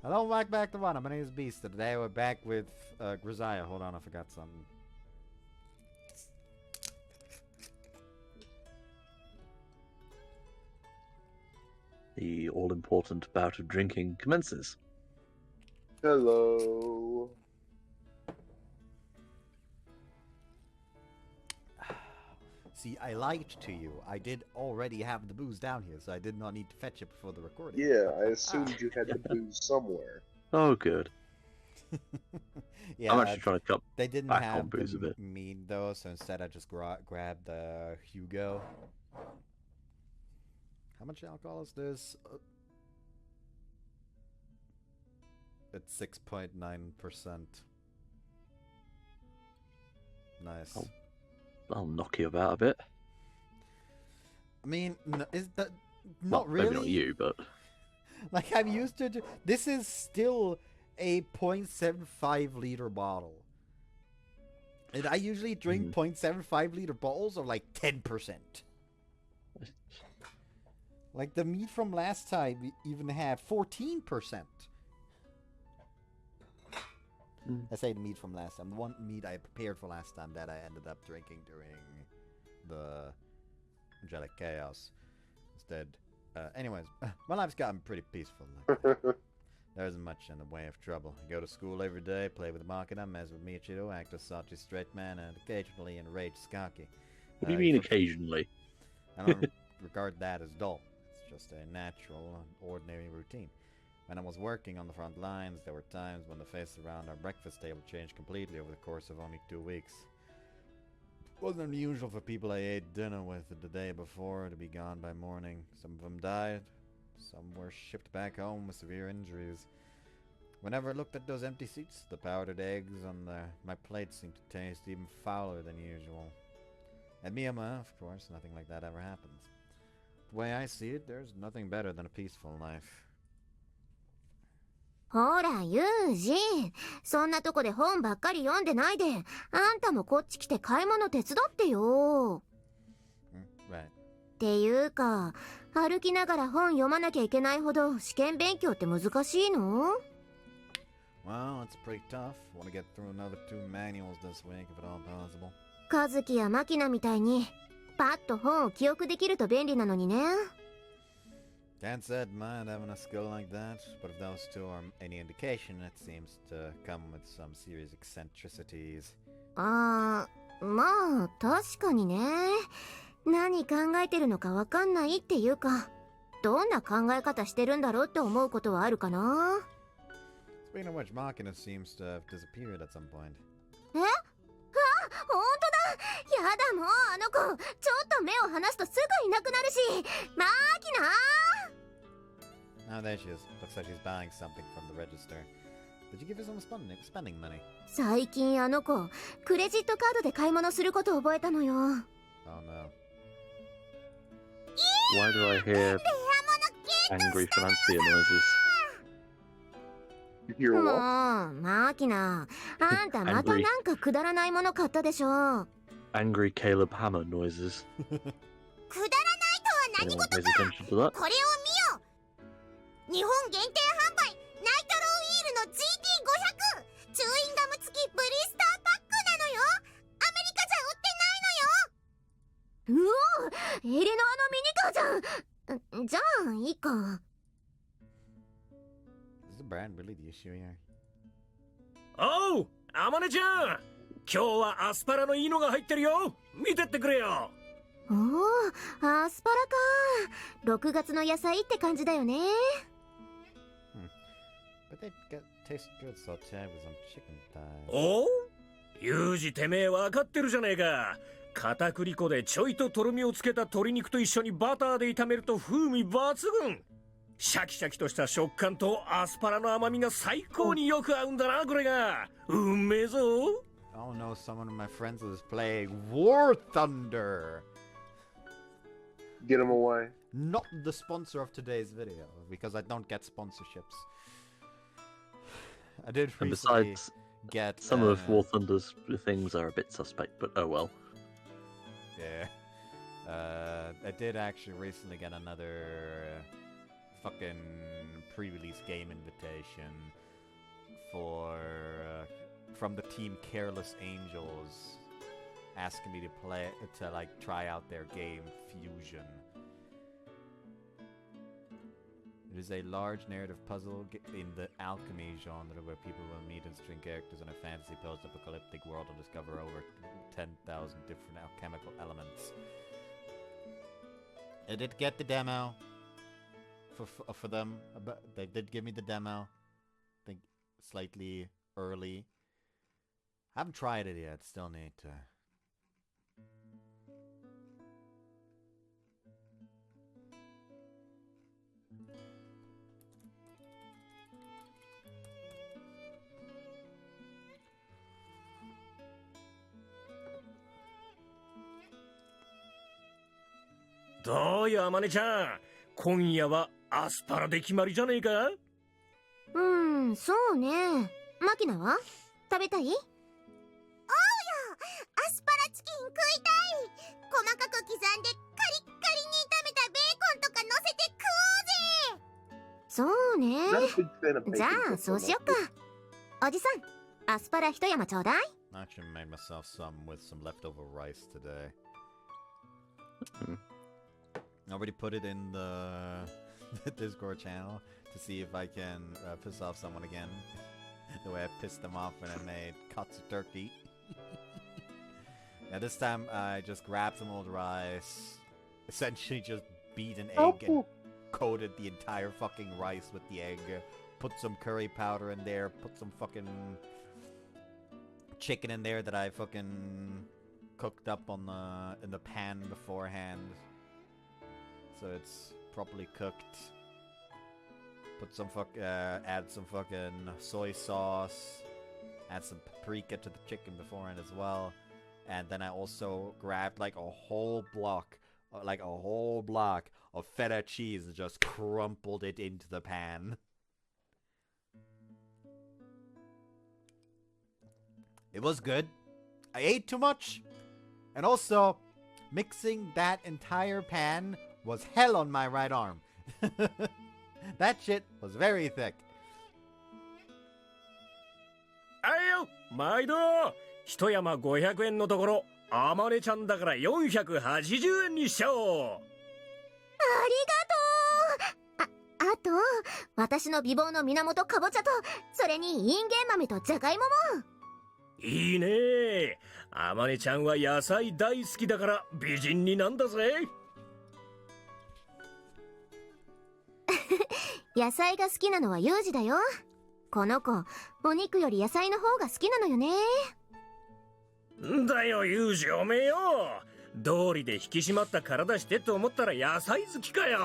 Hello, welcome back to one. My name is Beast. Today we're back with Grisaia. Hold on, I forgot something. The all-important bout of drinking commences. Hello. See, I lied to you. I did already have the booze down here, so I did not need to fetch it before the recording. Yeah, I assumed you had the booze somewhere. Oh, good. Yeah, I'm actually trying to cut they didn't back have on booze a the bit. mead though, so instead I just grabbed the Hugo. How much alcohol is this? It's 6.9%. Nice. I'll knock you about a bit. I mean, is that Well, not really? maybe not you, but Like, I'm used to... This is still a 0.75 liter bottle. And I usually drink 0.75 liter bottles of like 10%. Like, the meat from last time even had 14%. I say the meat from last time. The one meat I prepared for last time that I ended up drinking during the Angelic Chaos instead. Anyways, my life's gotten pretty peaceful. There isn't much in the way of trouble. I go to school every day, play with Makina, mess with Michiro, act as salty straight man, and occasionally enrage Skaki. what do you mean occasionally? I don't regard that as dull. It's just a natural and ordinary routine. When I was working on the front lines, there were times when the face around our breakfast table changed completely over the course of only 2 weeks. It wasn't unusual for people I ate dinner with the day before to be gone by morning. Some of them died. Some were shipped back home with severe injuries. Whenever I looked at those empty seats, the powdered eggs on my plate seemed to taste even fouler than usual. At Miyama, of course, nothing like that ever happens. The way I see it, there's nothing better than a peaceful life. ほら、ユージ。そんなとこで本ばっかり読んでないで、あんたもこっち来て買い物手伝ってよ。Right. っていうか、歩きながら本読まなきゃいけないほど試験勉強って難しいの？ Well, it's pretty tough. Want to get through another 2 manuals this week if at all possible. カズキやマキナみたいに、パッと本を記憶できると便利なのにね。Can't say I'd mind having a skill like that, but if those two are any indication, it seems to come with some serious eccentricities. まあ、確かにね。何考えてるのかわかんないっていうか、どんな考え方してるんだろうって思うことはあるかな。Speaking of which, Makina seems to have disappeared at some point. え？あ、ほんとだ！やだもうあの子、ちょっと目を離すとすぐいなくなるし、マーキナー！ Oh, there she is. Looks like she's buying something from the register. Did you give her some spending money? 最近あの子、クレジットカードで買い物することを覚えたのよ。Oh no. Why do I hear angry financier noises? You hear もう、 what? マーキナー、あんたまたなんかくだらないもの買ったでしょ。 Angry Caleb Hammer noises. くだらないとは何 Anyone 事 pays か！ attention to that? これを見よ！日本限定販売ナイトロウィールの GT500 チューインガム付きブリスターパックなのよ。アメリカじゃ売ってないのよ。うお、エレノアのミニカーじゃん。じゃあいいか。 Is the brand really the issue here? おう、アマネちゃん、今日はアスパラのいいのが入ってるよ。見てってくれよ。おお、アスパラか。6月の野菜って感じだよね。But they taste good sauteed with some chicken thighs. おう、ユージてめえ分かってるじゃねえか。片栗粉でちょいととろみをつけた鶏肉と一緒にバターで炒めると風味抜群。シャキシャキとした食感とアスパラの甘みが最高によく合うんだな、これが。うめえぞ。 Oh no, someone of my friends is playing War Thunder! Get him away. Not the sponsor of today's video, because I don't get sponsorships. I did And recently besides, get... some of War Thunder's things are a bit suspect, but oh well. Yeah. I did actually recently get another fucking pre-release game invitation for from the team Careless Angels, asking me to like try out their game Fusion. It is a large narrative puzzle in the alchemy genre where people will meet and string characters in a fantasy post-apocalyptic world and discover over 10,000 different alchemical elements. I did get the demo for them. They did give me the demo. I think slightly early. I haven't tried it yet. Still need to.どうよ、あまねちゃん。今夜はアスパラで決まりじゃねえか？そうね。マキナは食べたい？おうよ、アスパラチキン食いたい。細かく刻んでカリッカリに炒めたベーコンとか乗せて食おうぜ。そうね。 Not a big fan of じゃ bacon, あ but そうしよっか。おじさん、アスパラ一山ちょうだい。 I actually made myself some with some leftover rice today. I already put it in the Discord channel to see if I can piss off someone again. The way I pissed them off when I made katsu turkey. Now this time I just grabbed some old rice, essentially just beat an egg and coated the entire fucking rice with the egg. Put some curry powder in there, put some fucking chicken in there that I fucking cooked up on in the pan beforehand. So it's properly cooked. Put some add some fucking soy sauce. Add some paprika to the chicken beforehand as well. And then I also grabbed like a whole block of feta cheese and just crumpled it into the pan. It was good. I ate too much. And also, mixing that entire pan was hell on my right arm. That shit was very thick. はいよ、毎度一山500円のところ、あまねちゃんだから480円にしちゃおう。ありがとう。あと、私の美貌の源かぼちゃと、それにインゲン豆とじゃがいもも。いいね。あまねちゃんは野菜大好きだから美人になんだぜ。野菜が好きなのはユージだよ。この子、お肉より野菜の方が好きなのよね。んだよ、ユージおめえよ。道理で引き締まった体してと思ったら野菜好きかよ。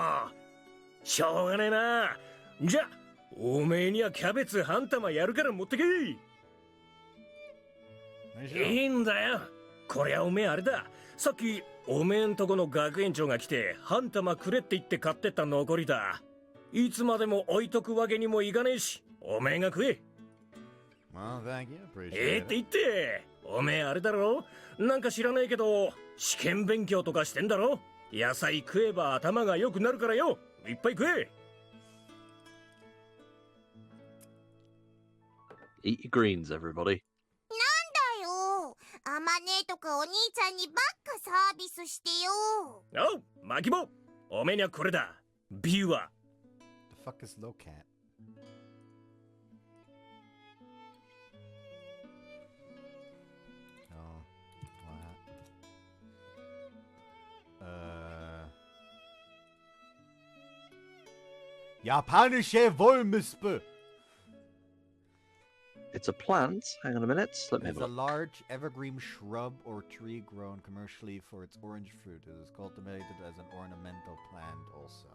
しょうがねえな。じゃ、おめえにはキャベツ半玉やるから持ってけ。いいんだよ。こりゃおめえあれだ。さっきおめえんとこの学園長が来て半玉くれって言って買ってった残りだ。いつまでも置いとくわけにもいかねえし、おめえが食え。Well, thank you. Appreciate って言っ it. て、おめえあれだろ。なんか知らねえけど試験勉強とかしてんだろ。野菜食えば頭が良くなるからよ。いっぱい食え。Eat your greens, everybody. だよ。アマネとかお兄ちゃんにばっかサービスしてよ。おう、マキモ。おめえにはこれだ。ビューは。The fuck is low cat? Oh, what? Japanische Wollmyspe. It's a plant. Hang on a minute. Let me have It's a a look. large evergreen shrub or tree grown commercially for its orange fruit. It is cultivated as an ornamental plant also.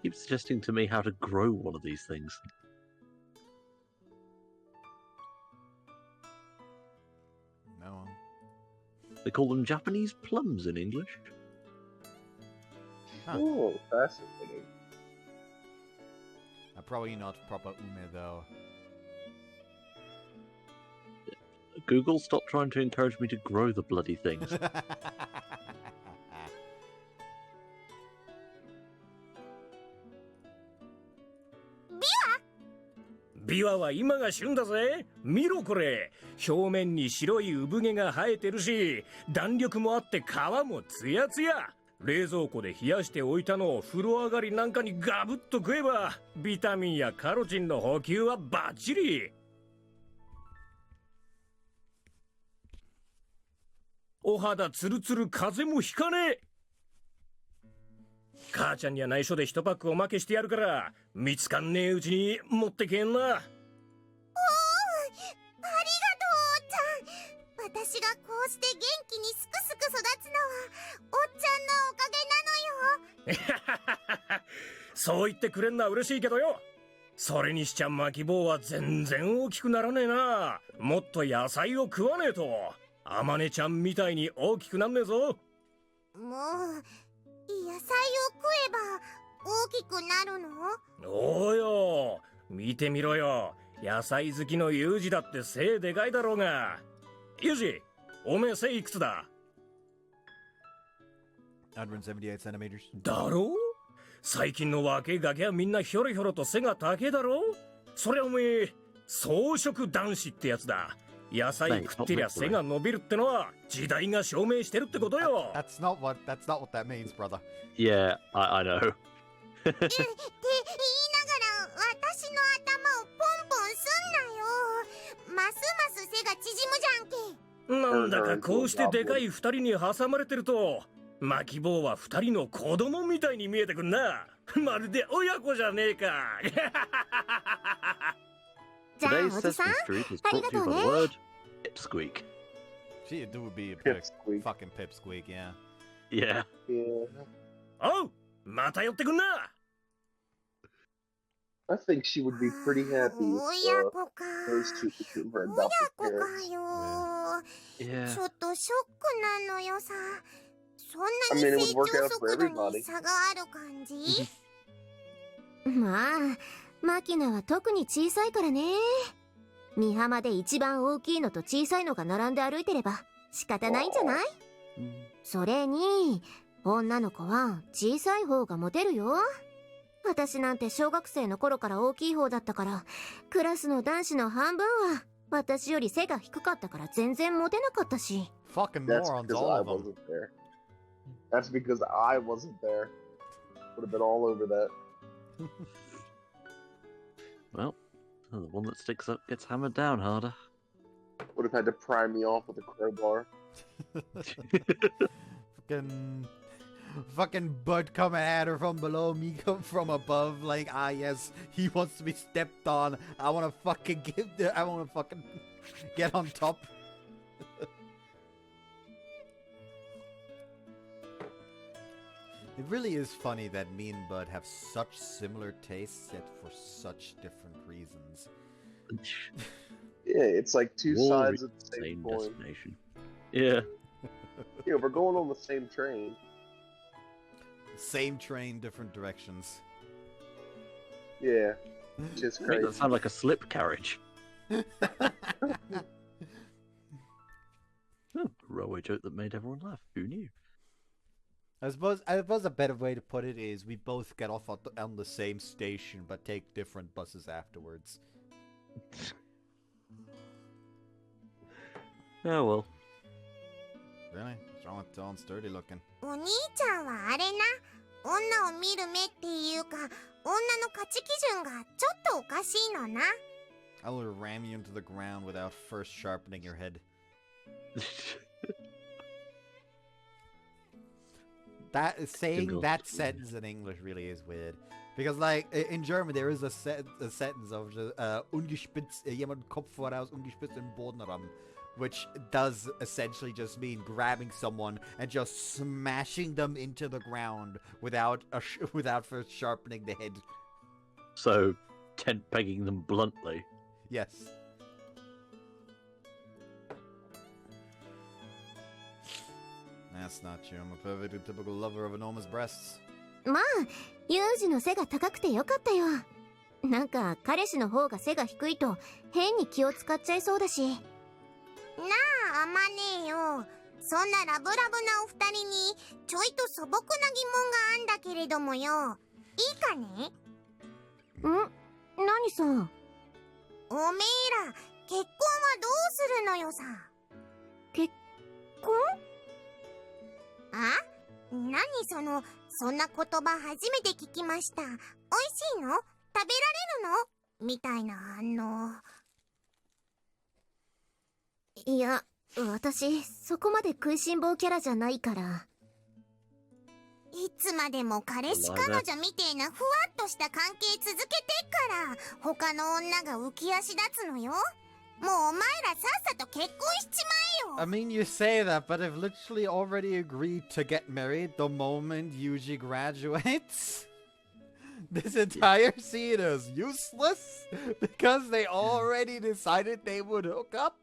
Keep suggesting to me how to grow one of these things. No. They call them Japanese plums in English. Huh. Oh, fascinating. Probably not proper ume though. Google, stop trying to encourage me to grow the bloody things. ビワは今が旬だぜ。見ろこれ。表面に白い産毛が生えてるし、弾力もあって皮もツヤツヤ。冷蔵庫で冷やしておいたのを風呂上がりなんかにガブッと食えば、ビタミンやカロチンの補給はバッチリ。お肌ツルツル、風邪もひかねえ。母ちゃんには内緒で1パックおまけしてやるから、見つかんねえうちに持ってけんな。おお、ありがとう、おっちゃん。私がこうして元気にすくすく育つのはおっちゃんのおかげなのよ。そう言ってくれんのは嬉しいけどよ。それにしちゃ巻き棒は全然大きくならねえな。もっと野菜を食わねえとあまねちゃんみたいに大きくなんねえぞ。もう野菜を食えば大きくなるの？おうよ、見てみろよ。野菜好きのユージだって背でかいだろうが。ユージ、おめえ背いくつだ178 centimeters. だろう。最近の若いガキはみんなひょろひょろと背が高えだろう。それおめえ草食男子ってやつだ。野菜食ってりゃ背が伸びるってのは時代が証明してるってことよ。That's not what that means, brother. Yeah, I know. って言いながら私の頭をポンポンすんなよ。ますます背が縮むじゃんけ。なんだかこうしてでかい二人に挟まれてると巻き棒は二人の子供みたいに見えてくんな。まるで親子じゃねえか。じゃあ Today's おじさん、 Sesame Street is あり brought が to you とう by ね。 the word pipsqueak. She do be a big Pipsqueak. fucking pipsqueak, yeah. Yeah. Yeah. おう、また寄ってくんな。I think she would be pretty happy 親 if 子か。 those two became her 親 adopted 子か parents. よ。 Yeah. ちょっとショックなのよさ。そん I な mean, に it 成 would work 長 out for 速度に everybody. 差がある感じ？まあ、マキナは特に小さいからね。美浜で一番大きいのと小さいのが並んで歩いてれば仕方ないんじゃない？それに、女の子は小さい方がモテるよ。私なんて小学生の頃から大きい方だったから、クラスの男子の半分は私より背が低かったから全然モテなかったし。Fucking That's morons, because all I of them. wasn't there. That's because I wasn't there. Would have been all over that. Well, the one that sticks up gets hammered down harder. Would have had to pry me off with a crowbar. Fucking Bud coming at her from below, me come from above, like, ah yes, he wants to be stepped on. I wanna fucking get on top. It really is funny that me and Bud have such similar tastes, yet for such different reasons. Yeah, it's like two All sides of the same same coin. destination. Yeah. Yeah, we're going on the same train. Same train, different directions. Yeah, just Make crazy. that sound like a slip carriage. Oh, railway joke that made everyone laugh. Who knew? I suppose a better way to put it is we both get off on the same station but take different buses afterwards. Oh well. Really? What's wrong with Dawn sturdy looking? お兄ちゃんはあれな。女を見る目っていうか、女の価値基準がちょっとおかしいのな。I will ram you into the ground without first sharpening your head. Saying that sentence in English really is weird. Because, like, in German there is a sentence of ungespitzt, jemand Kopf voraus, ungespitzt im Boden ran. Which does essentially just mean grabbing someone and just smashing them into the ground without first sharpening the head. So, tent pegging them bluntly. Yes. That's not true. I'm a perfectly typical lover of enormous breasts. まあ、ユージの背が高くてよかったよ。なんか彼氏の方が背が低いと変に気を使っちゃいそうだし。あ、あまねえよ。そんなラブラブなお二人にちょいと素朴な疑問があんだけれどもよ。いいかね？何さ？おめえら結婚はどうするのよさ。結婚？あ？何そんな言葉初めて聞きました。おいしいの？食べられるの？みたいな反応。いや、私そこまで食いしん坊キャラじゃないから。いつまでも彼氏彼女みてえなふわっとした関係続けてっから他の女が浮き足立つのよ。もうお前らさっさと結婚しちまえよ。 I mean, you say that, but I've literally already agreed to get married the moment Yuji graduates. This entire scene is useless because they already decided they would hook up.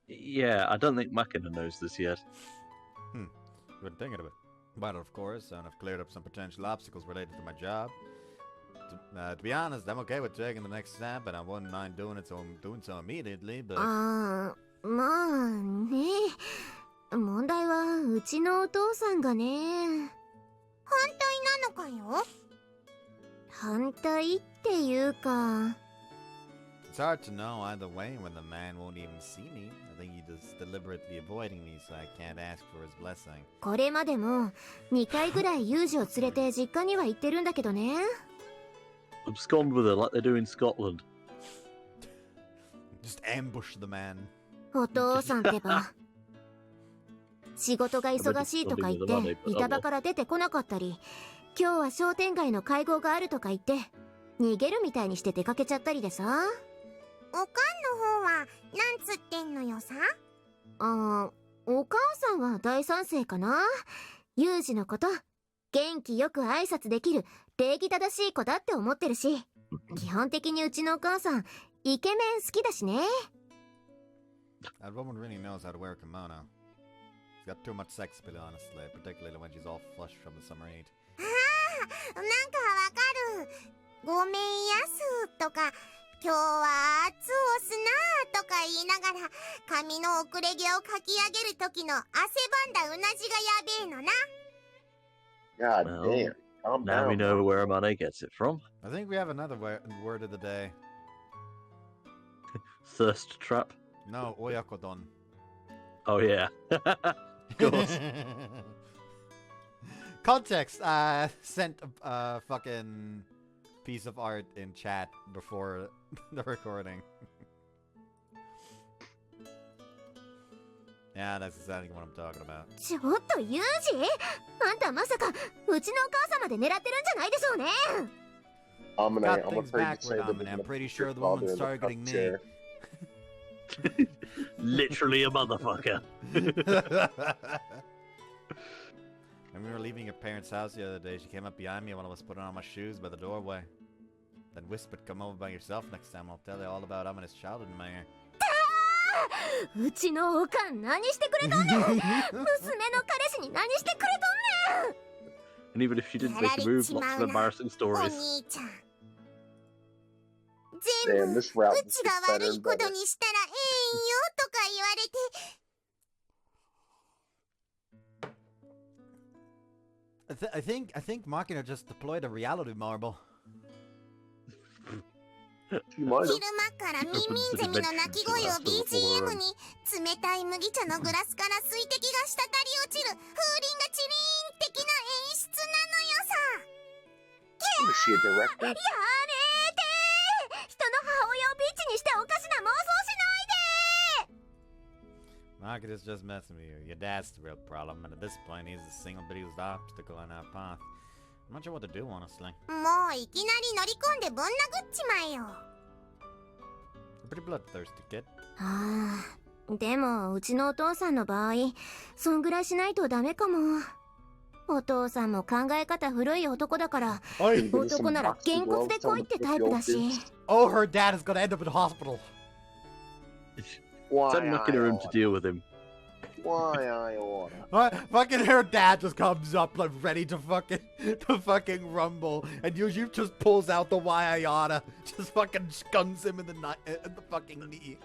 Yeah, I don't think Makina knows this yet. Good thinking of it. But of course, and I've cleared up some potential obstacles related to my job. To be honest, I'm okay with taking the next step, and I wouldn't mind doing so immediately, but... まあね。問題はうちのお父さんがね。反対なのかよ？反対っていうか。It's hard to know either way when the man won't even see me. I think he's just deliberately avoiding me, so I can't ask for his blessing. これまでも2回ぐらいユージを連れて実家には行ってるんだけどね。Abscond with her like they do in Scotland. Just ambush the man. お父さんってば。仕事が忙しいとか言って板場から出てこなかったり、今日は商店街の会合があるとか言って逃げるみたいにして出かけちゃったりでさ。おかんの方はなんつってんのよさ。お母さんは大賛成かな。ユージのこと元気よく挨拶できる礼儀正しい子だって思ってるし、基本的にうちのお母さんイケメン好きだしね。That woman really knows how to wear a kimono. She's got too much sex appeal, honestly, particularly when she's all flushed from the summer heat. なんかわかる。ごめんやすとか今日は暑おすなとか言いながら髪の遅れ毛をかき上げる時の汗ばんだうなじがやべえのな。God Well, damn. Calm now down. we know where Amane gets it from. I think we have another word of the day. Thirst trap. No, oyakodon. Oh yeah. Of course. Context, sent a fucking piece of art in chat before the recording. Yeah, that's exactly what I'm talking about. ちょっとユージ、あんたまさかうちのお母様で狙ってるんじゃないでしょうね。I'm Got things afraid to say backward, that Amane. I'm pretty your sure the father woman's in the targeting cup me. chair. Literally a motherfucker. When we were leaving your parents' house the other day, she came up behind me when I was putting on my shoes by the doorway. Then whispered, "Come over by yourself next time. I'll tell you all about Amane's childhood nightmare." うちのおかん何してくれとんねん。娘の彼氏に何してくれとんねん。 And even if she didn't make a move, lots of embarrassing お stories. 兄ちゃん。 Damn, this route う just ち gets が better 悪い and こと better. にしたらええんよとか言われて。 I think Makina just deployed a reality marble. She might 昼 have. 間からミンミンゼミの鳴き声を BGM に冷たい麦茶のグラスから水滴が滴り落ちる風鈴がチリーン的な演出なのよさ。 Is she a director? やめてー。人の母親をビッチにしておかしな妄想しないで。 Makina's just messing with you. Your dad's the real problem, and at this point, he's the single biggest obstacle on our path. I'm not sure what to do, honestly. もういきなり乗り込んでぶん殴っちまえよ。 You're pretty bloodthirsty, kid. はあ、でもうちのお父さんの場合そんぐらいしないとダメかも。お父さんも考え方古い男だから男ならげんこつで来いってタイプだし。 Oh, her dad is gonna end up in the hospital. Why Send Makina room to I deal with him. Why I order? Fucking her dad just comes up like ready to fucking rumble, and you just pulls out the why I oughta, just fucking guns him in the fucking knee.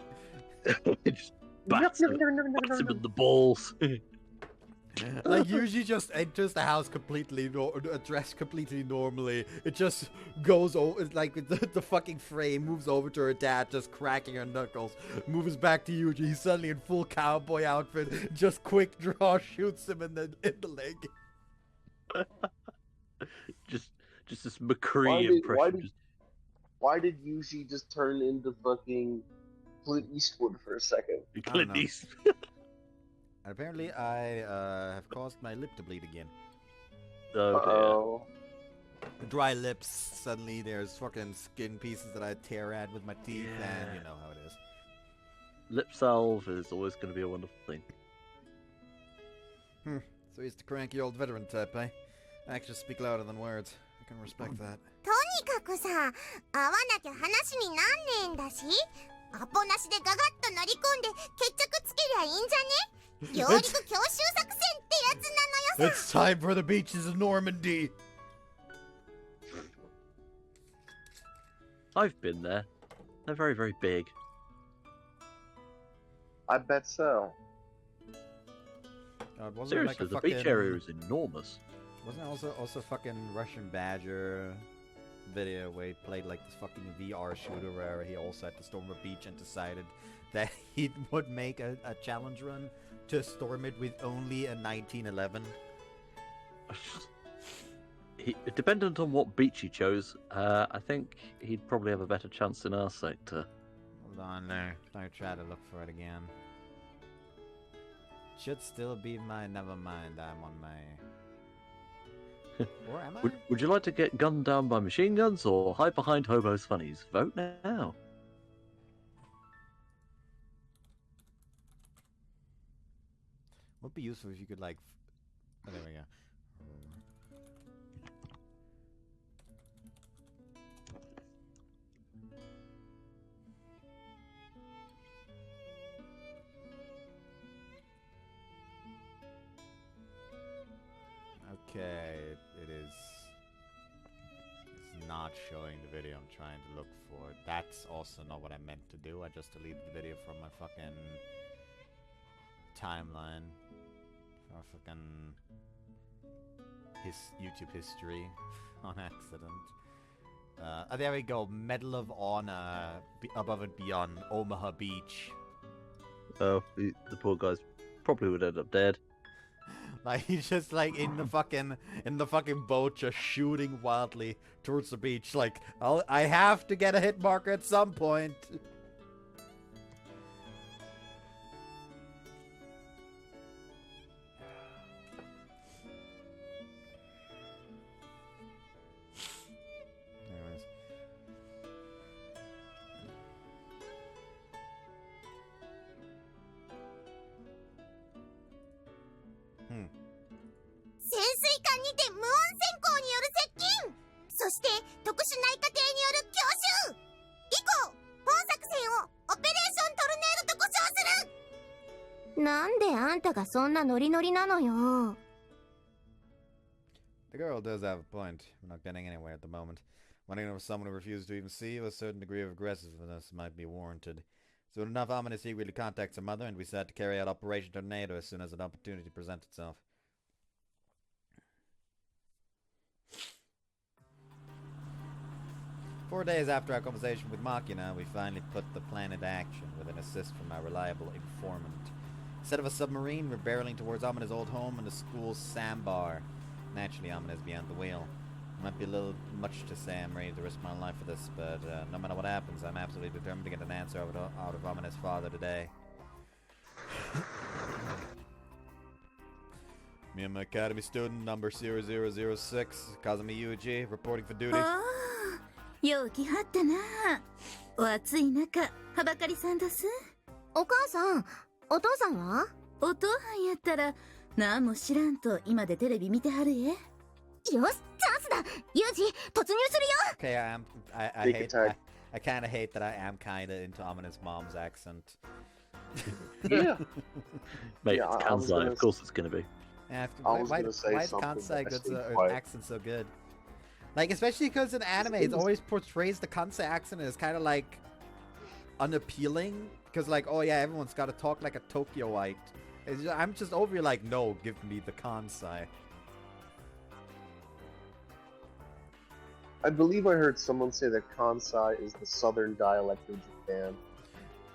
bats him in the balls. Like, usually just enters the house completely, dressed completely normally. It just goes over, like, the fucking frame moves over to her dad, just cracking her knuckles. Moves back to Yuji. He's suddenly in full cowboy outfit. Just quick draw, shoots him in the leg. just this McCree impression. Why did Yuji just turn into fucking Clint Eastwood for a second? Clint Eastwood. And apparently I have caused my lip to bleed again. Oh. Dry lips, suddenly there's fucking skin pieces that I tear at with my teeth, and you know how it is. Lip salve is always going to be a wonderful thing. So he's the cranky old veteran type, eh? Actions speak louder than words. I can respect that. とにかくさ、会わなきゃ話になんねえんだし、アポなしでガガッと乗り込んで決着つけりゃいいんじゃね？上陸強襲作戦ってやつなのよさ。 It's time for the beaches of Normandy. I've been there. They're very, very big. I bet so. Wasn't Seriously, like a the fucking, beach area is enormous. Wasn't it also fucking Russian Badger video where he played like this fucking VR shooter where he also had to storm a beach and decided that he would make a challenge run to storm it with only a 1911? Dependent on what beach he chose, I think he'd probably have a better chance than our sector. Hold on there. I'll try to look for it again. Should still be mine. Never mind. I'm on my... Or am I? Would you like to get gunned down by machine guns or hide behind hobos' funnies? Vote now. Would be useful if you could like... Oh, there we go. Okay, it is. It's not showing the video I'm trying to look for. That's also not what I meant to do. I just deleted the video from my fucking timeline. From my fucking YouTube history on accident. Oh, there we go. Medal of Honor above and beyond Omaha Beach. Oh, the poor guys probably would end up dead. Like, he's just like in the fucking boat, just shooting wildly towards the beach. Like, I have to get a hit marker at some point. Anyways. Hmm. 潜水艦にて無音潜航による接近、そして特殊内科艇による強襲。以降、本作戦をオペレーショントルネードと呼称する。なんであんたがそんなノリノリなのよ。 The girl does have a point. We're not getting anywhere at the moment. Running over someone who refuses to even see you, a certain degree of aggressiveness might be warranted. Soon enough, Amane secretly contacts her mother, and we set to carry out Operation Tornado as soon as an opportunity presents itself. Four days after our conversation with Machina, we finally put the plan into action with an assist from our reliable informant. Instead of a submarine, we're barreling towards Amane's old home and the school's sandbar. Naturally, Amane's behind the wheel. It might be a little much to say I'm ready to risk my life for this, but no matter what happens, I'm absolutely determined to get an answer out of Amane's father today. Me and my academy student, number 0006, Kazumi Yuji, reporting for duty. よう来はったな。お暑い中、はばかりさんどす。お母さん、お父さんは？お父はんやったら、なんも知らんと今でテレビ見てはるえ。よし、チャンスだ。ユージ、突入するよ。 Okay, I kind of hate that I am kind of into Amane's mom's accent. Yeah. Mate, Yeah, it's I was Kansai, gonna of course it's going to be. Yeah, I was gonna say why is something Kansai that I good, think quite- accent so good? Like, especially because in anime, it always portrays the Kansai accent as kind of like unappealing because like, oh yeah, everyone's got to talk like a Tokyoite. I'm just over here like, no, give me the Kansai. I believe I heard someone say that Kansai is the southern dialect of Japan.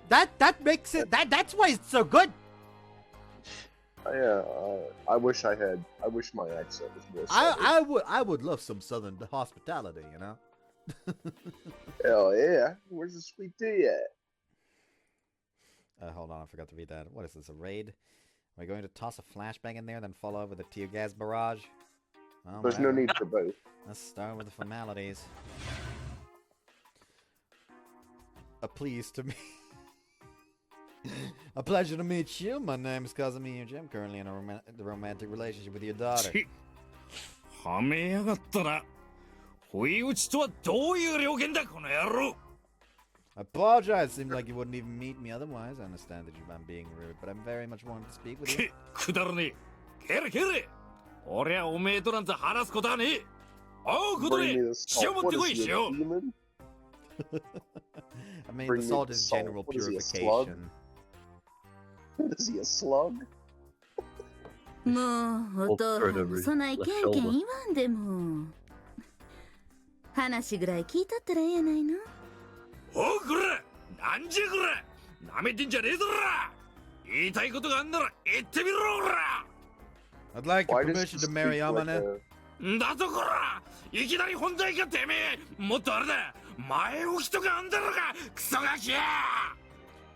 That makes it. That's why it's so good. Yeah, I wish my accent was more southern. I would love some southern hospitality, you know. Hell yeah! Where's the sweet tea at? Hold on, I forgot to read that. What is this, a raid? Are we going to toss a flashbang in there and then follow up with a tear gas barrage? Well, There's no need for both. Let's start with the formalities. A pleasure to meet you. My name is Kazumi Yuji. I'm currently in a romantic relationship with your daughter. はめやがったな。不意打ちとはどういう了見だこの野郎。 I apologize. Seemed like you wouldn't even meet me otherwise. I understand that I'm being rude, but I'm very much wanting to speak with you. くだらねえ。蹴れ蹴れ。俺はおめえとなんて話すことはねえ。おう、ことね。塩持ってこい、塩。I mean, the salt is general purification. Is he a slug? もうお父さんもそないけんけん言わんでも話ぐらい聞いたったらええやないの。おうこらなんじゃこらなめてんじゃねえぞら言いたいことがあんなら言ってみろこら I'd like your permission to marry Amane. だとこらいきなり本題かてめえもっとあれだ前置きとかあんだろかクソガキや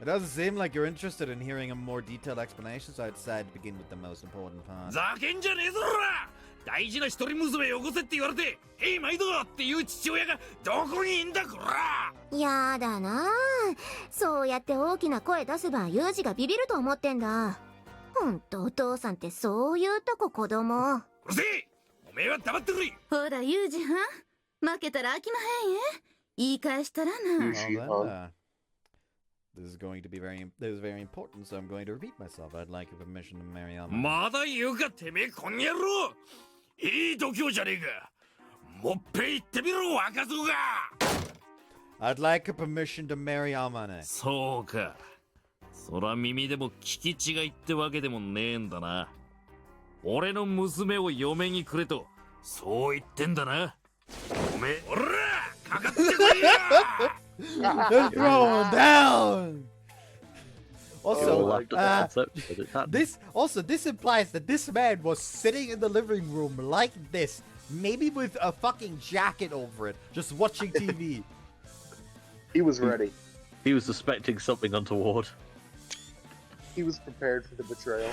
It doesn't seem like you're interested in hearing a more detailed explanation, so I decided to begin with the most important part. ざけんじゃねえぞら大事な一人娘よこせって言われて「へい毎度!」っていう父親がどこにいんだこらやだなあ、そうやって大きな声出せばユージがビビると思ってんだ。ほんとお父さんってそういうとこ子供。うるせえおめえは黙ってくれほらユージはん負けたら飽きまへんえ。言い返したらな。Well, then, this is very important, so I'm going to repeat myself. I'd like your permission to marry Amane. まだ言うかてめえこん野郎いい度胸じゃねえかもっぺい言ってみろ若造が I'd like your permission to marry Amane. そうかそら耳でも聞き違いってわけでもねえんだな俺の娘を嫁にくれとそう言ってんだなおめえおらかかってこいよ They're throwing down. Also, this implies that this man was sitting in the living room like this, maybe with a fucking jacket over it, just watching TV. He was ready. He was suspecting something untoward. He was prepared for the betrayal.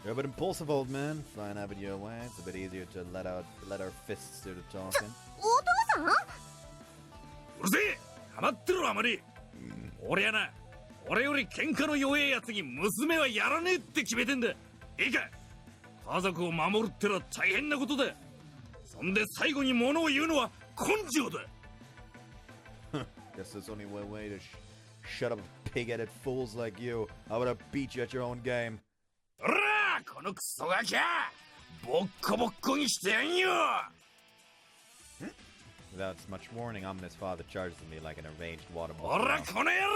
You're a bit impulsive, old man. Fine, have it your way. It's a bit easier to let our fists do the talking. お父さん？うるせえ黙ってろあまり俺やな俺より喧嘩の弱えやつに娘はやらねえって決めてんだいいか家族を守るってのは大変なことだそんで最後に物を言うのは根性だ Guess there's only one way to shut up pig-headed fools like you. I would have beat you at your own game. ほらこのクソガキャボッコボッコにしてやんよ Without much warning, Amane's father charges me like an enraged water ほら buffalo. この野郎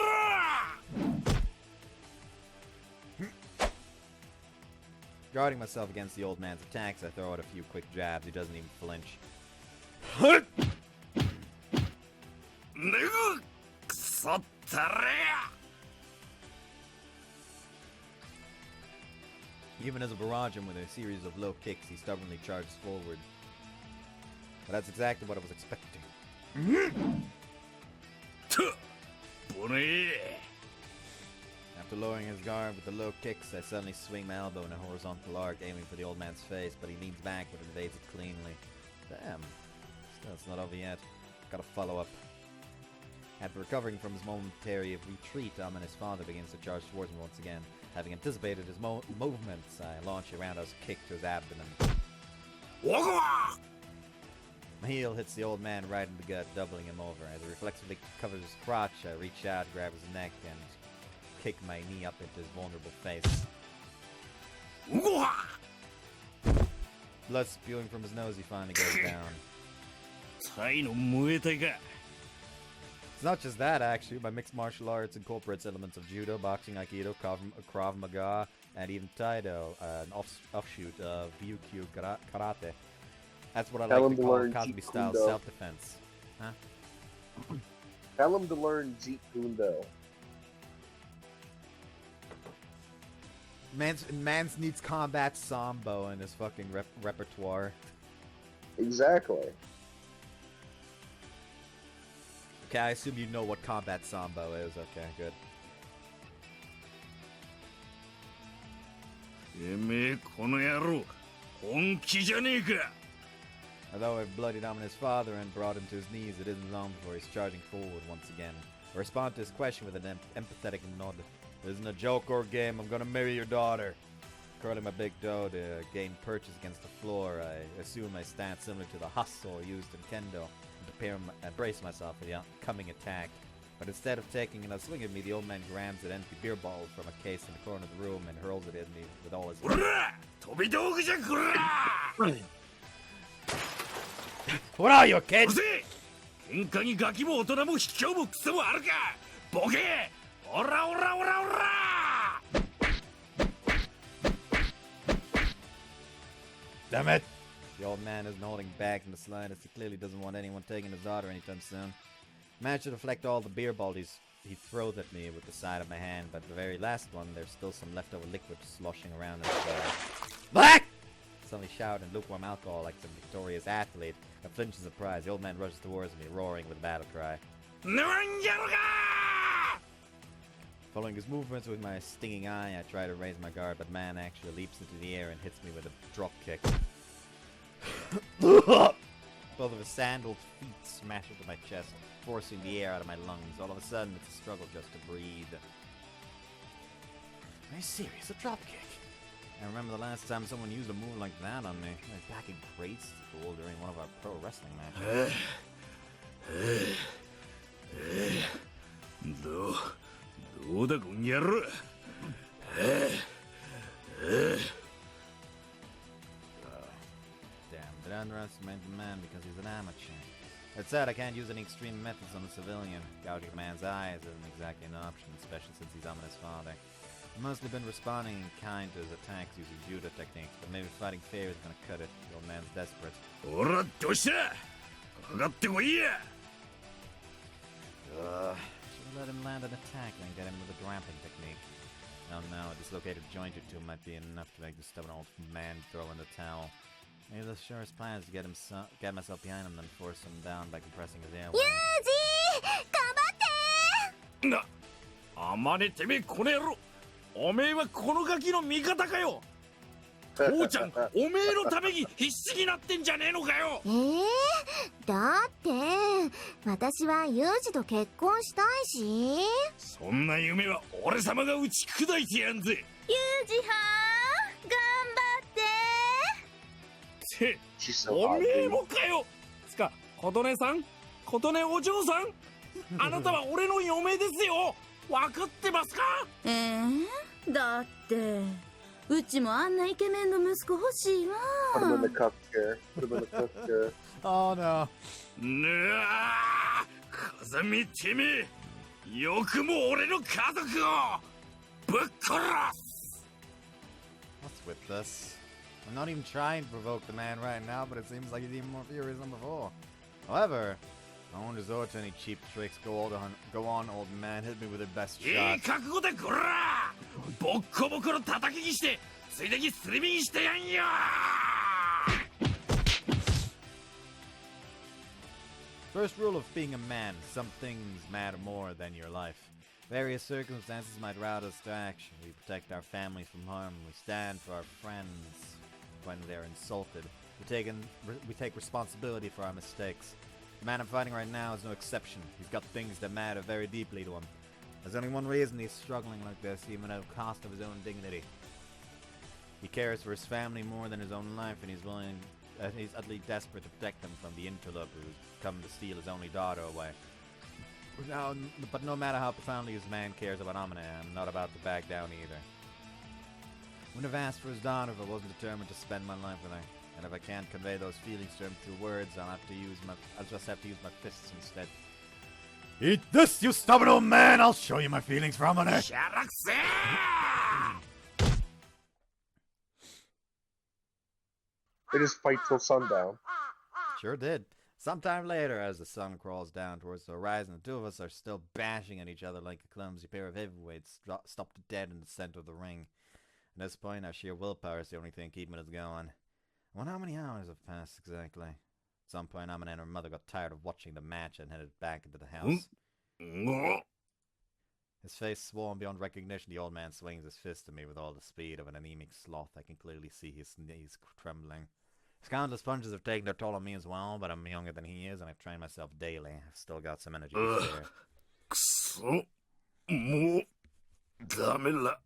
Guarding myself against the old man's attacks, I throw out a few quick jabs. He doesn't even flinch. ぬぐクソったれや Even as I barrage him with a series of low kicks, he stubbornly charges forward. But that's exactly what I was expecting. とボネー After lowering his guard with the low kicks, I suddenly swing my elbow in a horizontal arc, aiming for the old man's face, but he leans back but evades it cleanly. Damn. Still, it's not over yet. Gotta follow up. After recovering from his momentary retreat, Amane's father begins to charge towards me once again. Having anticipated his movements, I launch a roundhouse kick to his abdomen. おこわ My heel hits the old man right in the gut, doubling him over. As I reflexively covers his crotch, I reach out, grab his neck, and kick my knee up into his vulnerable face. うごわ Blood spewing from his nose, he finally goes down. タイのムエタイか It's not just that, actually. My mixed martial arts incorporates elements of judo, boxing, aikido, krav maga, and even taido, an offshoot of Ryukyu karate. That's what I Tell like him to to call learn Cosby-style Jeet-Kune-Do. self-defense. Huh? Tell him to learn Jeet Kune-Do. Mans needs combat sambo in his fucking repertoire. Exactly. Okay, I assume you know what combat sambo is. Okay, good. Although I've bloodied Amane's father and brought him to his knees, it isn't long before he's charging forward once again. I respond to his question with an empathetic nod. It isn't a joke or game. I'm gonna marry your daughter. Curling my big toe to gain purchase against the floor, I assume I stand similar to the hustle used in kendo and brace myself for the coming attack. But instead of taking another swing at me, the old man grabs an empty beer bottle from a case in the corner of the room and hurls it at me with all his might. What are you, kid? Damn it! The old man isn't holding back in the slightest. He clearly doesn't want anyone taking his daughter anytime soon. Managed to deflect all the beer balls he throws at me with the side of my hand, but the very last one, there's still some leftover liquid sloshing around in the Black! Suddenly shout in lukewarm alcohol like some victorious athlete. I flinch in surprise. The old man rushes towards me, roaring with a battle cry. Following his movements with my stinging eye, I try to raise my guard, but man actually leaps into the air and hits me with a drop kick. Both of his sandaled feet smash into my chest, forcing the air out of my lungs. All of a sudden, it's a struggle just to breathe. Are you serious? A drop kick? I remember the last time someone used a move like that on me. Like back in grade school during one of our pro wrestling matches. Damn, did I underestimate the man because he's an amateur? That said, I can't use any extreme methods on a civilian. Gouging a man's eyes isn't exactly an option, especially since he's Amane's father. I've mostly been responding in kind to his attacks using judo techniques, but maybe fighting fair is gonna cut it. The old man's desperate. Should've let him land an attack and get him with a grappling technique. Oh no, a dislocated joint or two might be enough to make the stubborn old man throw in the towel. Maybe the surest plan is to get myself behind him, then force him down by compressing his airway. Yuji! Ganbatte! あまねてめえこの野郎おめえはこのガキの味方かよ父ちゃんおめえのために必死になってんじゃねえのかよだって私はユージと結婚したいしそんな夢は俺様が打ち砕いてやんぜユージは頑張っておめえもかよつか琴音さん琴音お嬢さんあなたは俺の嫁ですよ分かってますかだってうちもあんなイケメンの息子欲しいわ Put him in the cup chair. Put him in the cup chair. Oh no. 風見てめえよくも俺の家族をぶっ殺す What's with this? I'm not even trying to provoke the man right now, but it seems like he's even more furious than before. However, I won't resort to any cheap tricks. Go on, old man. Hit me with your best shot. いい覚悟でこらボッコボコの叩きにしてついでにすり身にしてやんよ First rule of being a man, some things matter more than your life. Various circumstances might route us to action. We protect our families from harm. We stand for our friends when they're insulted. We take responsibility for our mistakes. The man I'm fighting right now is no exception. He's got things that matter very deeply to him. There's only one reason he's struggling like this, even at the cost of his own dignity. He cares for his family more than his own life, and he's utterly desperate to protect them from the interloper who's come to steal his only daughter away. But no matter how profoundly his man cares about Amane, I'm not about to back down either. I wouldn't have asked for his daughter if I wasn't determined to spend my life with her. And if I can't convey those feelings to him through words, I'll just have to use my fists instead. Eat this, you stubborn old man! I'll show you my feelings for Amane! They just fight till sundown. Sure did. Sometime later, as the sun crawls down towards the horizon, the two of us are still bashing at each other like a clumsy pair of heavyweights stopped dead in the center of the ring. At this point, our sheer willpower is the only thing keeping us going. I wonder how many hours have passed exactly. At some point, Amane and her mother got tired of watching the match and headed back into the house. His face swollen beyond recognition, the old man swings his fist at me with all the speed of an anemic sloth. I can clearly see his knees trembling. His countless punches have taken their toll on me as well, but I'm younger than he is, and I've trained myself daily. I've still got some energy to spare. くそ、もうダメだ。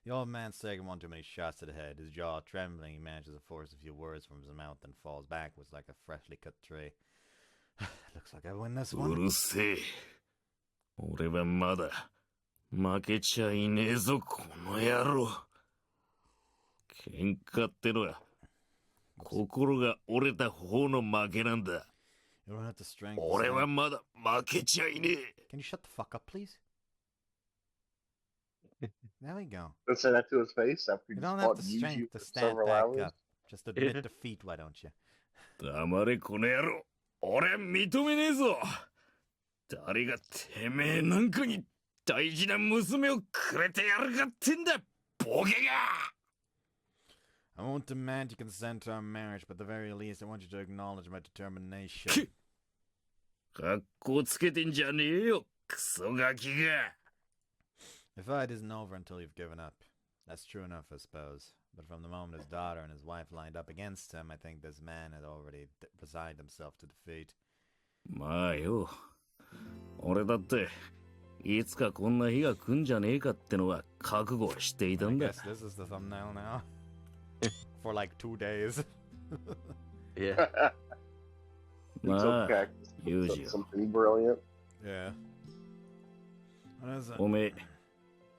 The old man's taken one too many shots to the head. His jaw trembling, he manages to force a few words from his mouth and falls backwards like a freshly cut tree. Looks like I win this う one. るせえ。俺はまだ負けちゃいねえぞ、この野郎。喧嘩ってのは心が折れた方の負けなんだ。 You don't have the strength. 俺はまだ負けちゃいねえ。 Can you shut the fuck up, please? There we go. Don't say that to his face after You you don't just have fought the Yuji strength to for stand several back hours. up. Just admit defeat, why don't you? 黙れこの野郎。俺は認めねえぞ。誰がてめえなんかに大事な娘をくれてやるかってんだ、ボケが。 I won't demand you consent to our marriage, but at the very least I want you to acknowledge my determination. かっこつけてんじゃねえよ、クソガキが。 The fight isn't over until you've given up. That's true enough, I suppose. But from the moment his daughter and his wife lined up against him, I think this man had already resigned himself to defeat. まあよ、俺だっていつかこんな日が来んじゃねえかってのは覚悟していた I んだ。 guess this is the thumbnail now. For like 2 days. Yeah. It's まあ、 okay. ユージよ。 Something brilliant. Yeah. What is it? おめえ、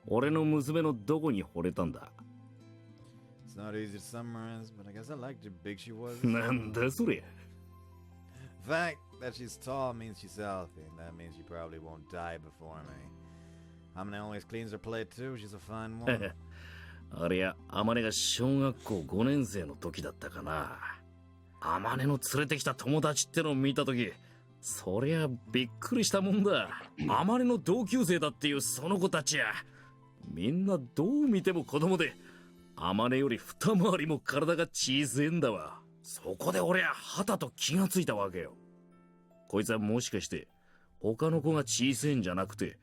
俺の娘のどこに惚れたんだ。 It's not easy to summarize, but I guess I liked how big she was. なんだそりゃ。 The fact that she's tall means she's healthy, and that means she probably won't die before me. Amane always cleans her plate too, she's a fine woman. ありゃ、アマネが小学校5年生の時だったかな。アマネの連れてきた友達ってのを見た時、そりゃびっくりしたもんだ。アマネの同級生だっていうその子たちや。みんなどう見ても子供で、アマネより二回りも体が小さいんだわ。そこで俺ははたと気がついたわけよ。こいつはもしかして他の子が小さいんじゃなくて、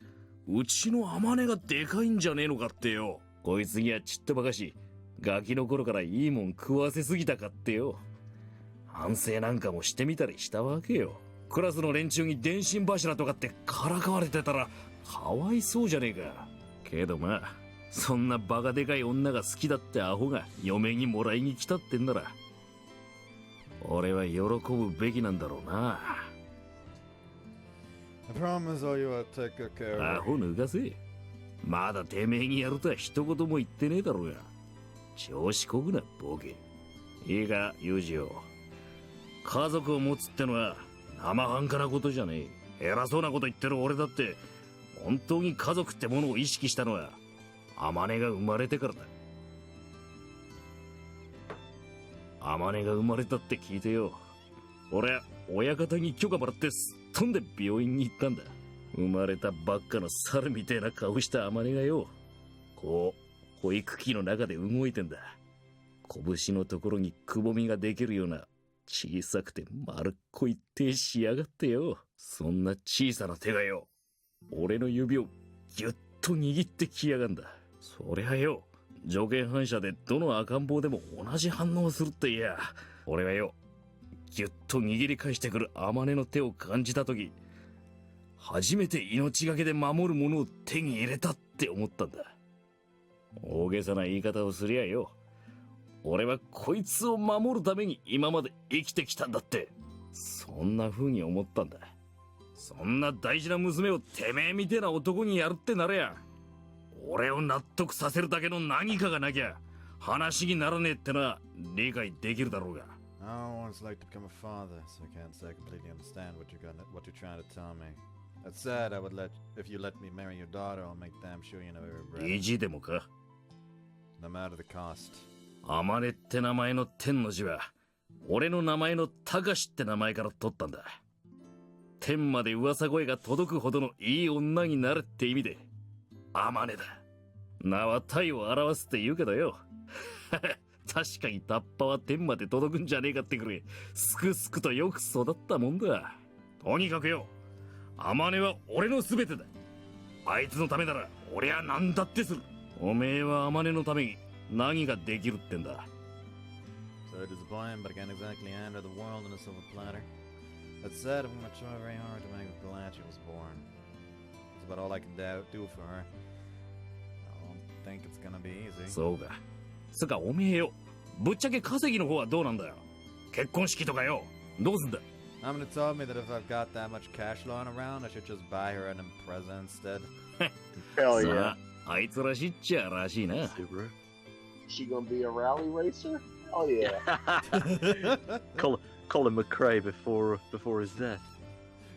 うちのアマネがでかいんじゃねえのかってよ。こいつにはちっとばかしガキの頃からいいもん食わせすぎたかってよ。反省なんかもしてみたりしたわけよ。クラスの連中に電信柱とかってからかわれてたらかわいそうじゃねえか。けどまあそんなバカでかい女が好きだってアホが嫁にもらいに来たってんなら、俺は喜ぶべきなんだろうな。 I promise all you will take good care of ア her. ホ抜かせ。まだてめえにやるとは一言も言ってねえだろうが。調子こぐなボケ。いいかユージよ、家族を持つってのは生半可なことじゃねえ。偉そうなこと言ってる俺だって本当に家族ってものを意識したのはアマネが生まれてからだ。アマネが生まれたって聞いてよ、俺は親方に許可もらってすっ飛んで病院に行ったんだ。生まれたばっかの猿みてえな顔したアマネがよ、こう保育器の中で動いてんだ。拳のところにくぼみができるような小さくて丸っこい手しやがってよ。そんな小さな手がよ、俺の指をギュッと握ってきやがんだ。そりゃよ、条件反射でどの赤ん坊でも同じ反応をするっていや、俺はよギュッと握り返してくるアマネの手を感じたとき、初めて命がけで守るものを手に入れたって思ったんだ。大げさな言い方をすりゃよ、俺はこいつを守るために今まで生きてきたんだって、そんな風に思ったんだ。そんな大事な娘をてめえみてえな男にやるってなれや、俺を納得させるだけの何かがなきゃ話にならねえってのは理解できるだろうが。 I don't want to like to become a father, so I can't say I completely understand what you're trying to tell me. That said, I would if you let me marry your daughter, I'll make damn sure you never regret 意 it. 地でもか。 No matter the cost. アマネって名前の天の字は、俺の名前のタカシって名前から取ったんだ。天まで噂声が届くほどのいい女になるって意味で、アマネだ。名は体を表すって言うけどよ。確かにタッパは天まで届くんじゃねえかってくれ。すくすくとよく育ったもんだ。とにかくよ、アマネは俺の全てだ。あいつのためなら俺は何だってする。おめえはアマネのために何ができるってんだ。 So disappointing, but I can't exactly enter the world in a silver platter. That said, I'm gonna try very hard to make her glad she was born. That's about all I can do for her. I don't think it's gonna be easy. そうか。つかおめえよ、ぶっちゃけ稼ぎの方はどうなんだよ。結婚式とかよ、どうすんだ。Amane told me that if I've got that much cash lying around, I should just buy her an Impreza instead. Hell さ yeah. あ、あいつらしいっちゃらしいな。 Subaru. She gonna be a rally racer? Hell yeah. Colin McRae before his death.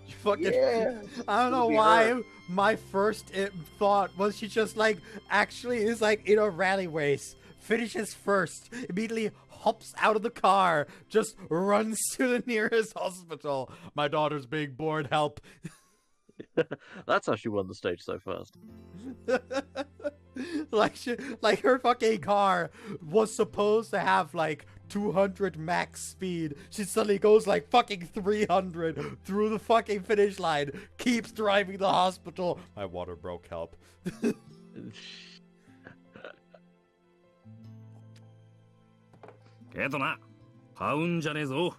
You fucking. Yeah. I don't know It'll be why. her. My first thought was she just like actually is like in a rally race, finishes first, immediately hops out of the car, just runs to the nearest hospital. My daughter's being born. Help! That's how she won the stage so fast. like her fucking car was supposed to have like 200 max speed. She suddenly goes like fucking 300 through the fucking finish line, keeps driving to the hospital. My water broke, help. けどな、買うんじゃねえぞ。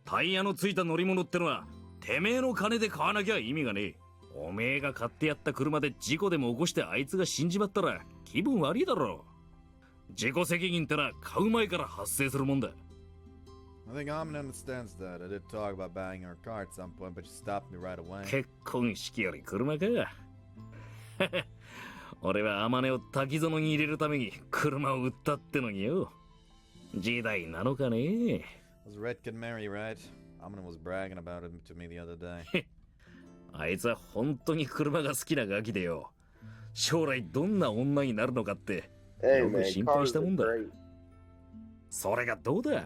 タイヤのついた乗り物ってのは、てめえの金で買わなきゃ意味がねえ。おめえが買ってやった車で事故でも起こしてあいつが死んじまったら気分悪いだろ。自己責任ってのは買う前から発生するもんだ。I think Amane understands that. I did talk about buying her a car at some point, but she stopped me right away. 結婚式より車か。俺はアマネを滝園に入れるために車を売ったってのによ。時代なのかね。Was Red Kid Mary, right? Amane was bragging about it to me the other day. あいつは本当に車が好きなガキでよ。将来どんな女になるのかって Hey よく man, 心配 cars したも are んだ。 great. それがどうだ。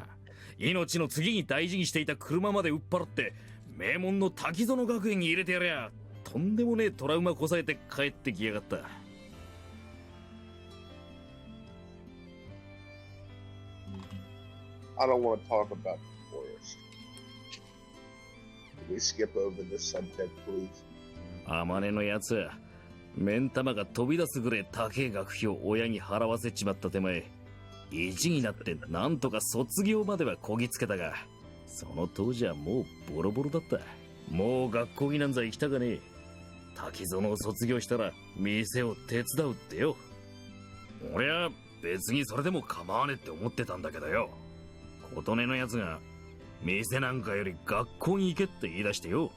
命の次に大事にしていた車まで売っ払って名門の滝園学園に入れてやりゃとんでもねえトラウマこさえて帰ってきやがった。I don't want to talk about divorce. Can we skip over this subject, please? アマネのやつは目ん玉が飛び出すぐらい高え学費を親に払わせちまった手前、意地になってなんとか卒業まではこぎつけたが、その当時はもうボロボロだった。もう学校になんざ行きたかねえ。滝園を卒業したら店を手伝うってよ。俺は別にそれでも構わねえって思ってたんだけどよ。琴音のやつが店なんかより学校に行けって言い出してよ。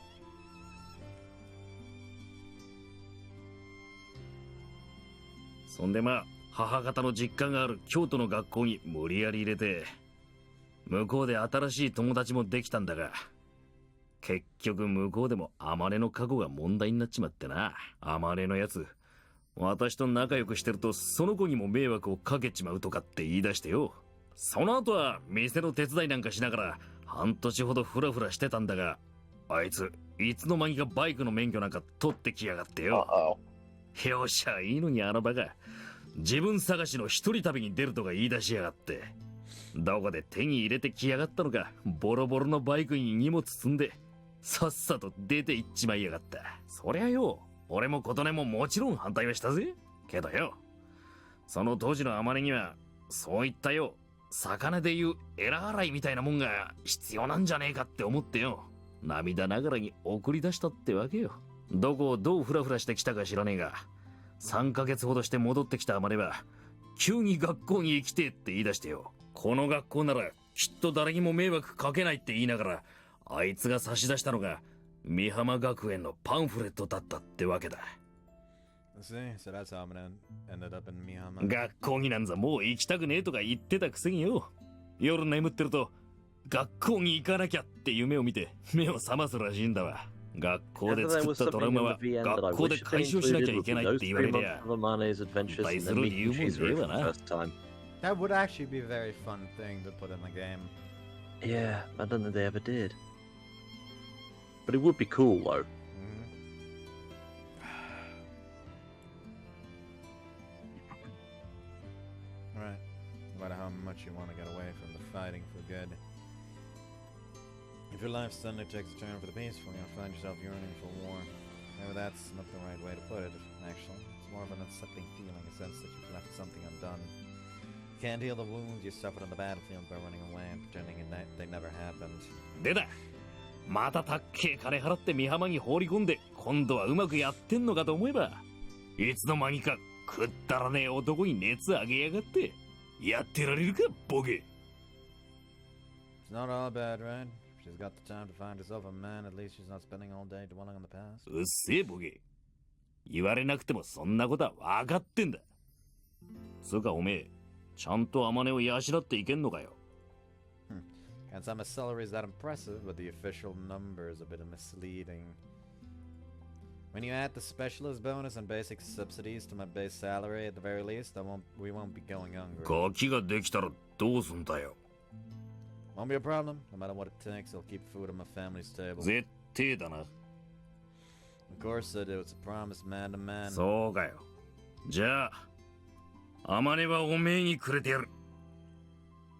そんでまあ母方の実家がある京都の学校に無理やり入れて、向こうで新しい友達もできたんだが、結局向こうでもアマネの過去が問題になっちまってな。アマネのやつ、私と仲良くしてるとその子にも迷惑をかけちまうとかって言い出してよ。その後は店の手伝いなんかしながら半年ほどフラフラしてたんだが、あいついつの間にかバイクの免許なんか取ってきやがってよ。 Uh-oh. よっしゃいいのにあのバカ、自分探しの一人旅に出るとか言い出しやがって、どこで手に入れてきやがったのか。ボロボロのバイクに荷物積んでさっさと出て行っちまいやがった。そりゃよ、俺も琴音ももちろん反対はしたぜ。けどよ、その当時のアマネにはそういったよ、魚でいうエラ洗いみたいなもんが必要なんじゃねえかって思ってよ、涙ながらに送り出したってわけよ。どこをどうフラフラしてきたか知らねえが、3ヶ月ほどして戻ってきたアマネは急に学校に行きてえって言い出してよ。この学校ならきっと誰にも迷惑かけないって言いながら、あいつが差し出したのが美浜学園のパンフレットだったってわけだ。See, so that's how Amane ended up in Mihama. 学校になんざもう行きたくねえとか言ってたくせによ、夜眠ってると学校に行かなきゃって夢を見て目を覚ますらしいんだわ。学校で作ったトラウマは学校で解消しなきゃいけないって言われりゃ失敗する理由もねえわな。 That would actually be a very fun thing to put in the game. Yeah, I don't think they ever did. But it would be cool though. Right. No matter how much you want to get away from the fighting for good. If your life suddenly takes a turn for the peaceful, you'll find yourself yearning for war. Maybe that's not the right way to put it, actually. It's more of an unsettling feeling, a sense that you've left something undone. You can't heal the wounds you suffered on the battlefield by running away and pretending they never happened. でだ、またたっけえ金払って美浜に放り込んで、今度はうまくやってんのかと思えば、いつの間にかくったらねえ男に熱上げやがって、やってられるか、ボケ。It's not all bad, right? She's got the time to find herself a man, at least she's not spending all day dwelling on the past. うっせえボケ。言われなくてもそんなことは分かってんだ。つうかおめえ、ちゃんと天音を養っていけんのかよ。Can't say my salary is that impressive, but the official number is a bit misleading. When you add the specialist bonus and basic subsidies to my base salary, at the very least, we won't be going hungry. ガキができたらどうすんだよ。Won't be a problem. No matter what it takes, I'll keep food on my family's table. 絶対だな。Of course I do. It's a promise, man to man. そうかよ。じゃあ、天音はおめえにくれてやる。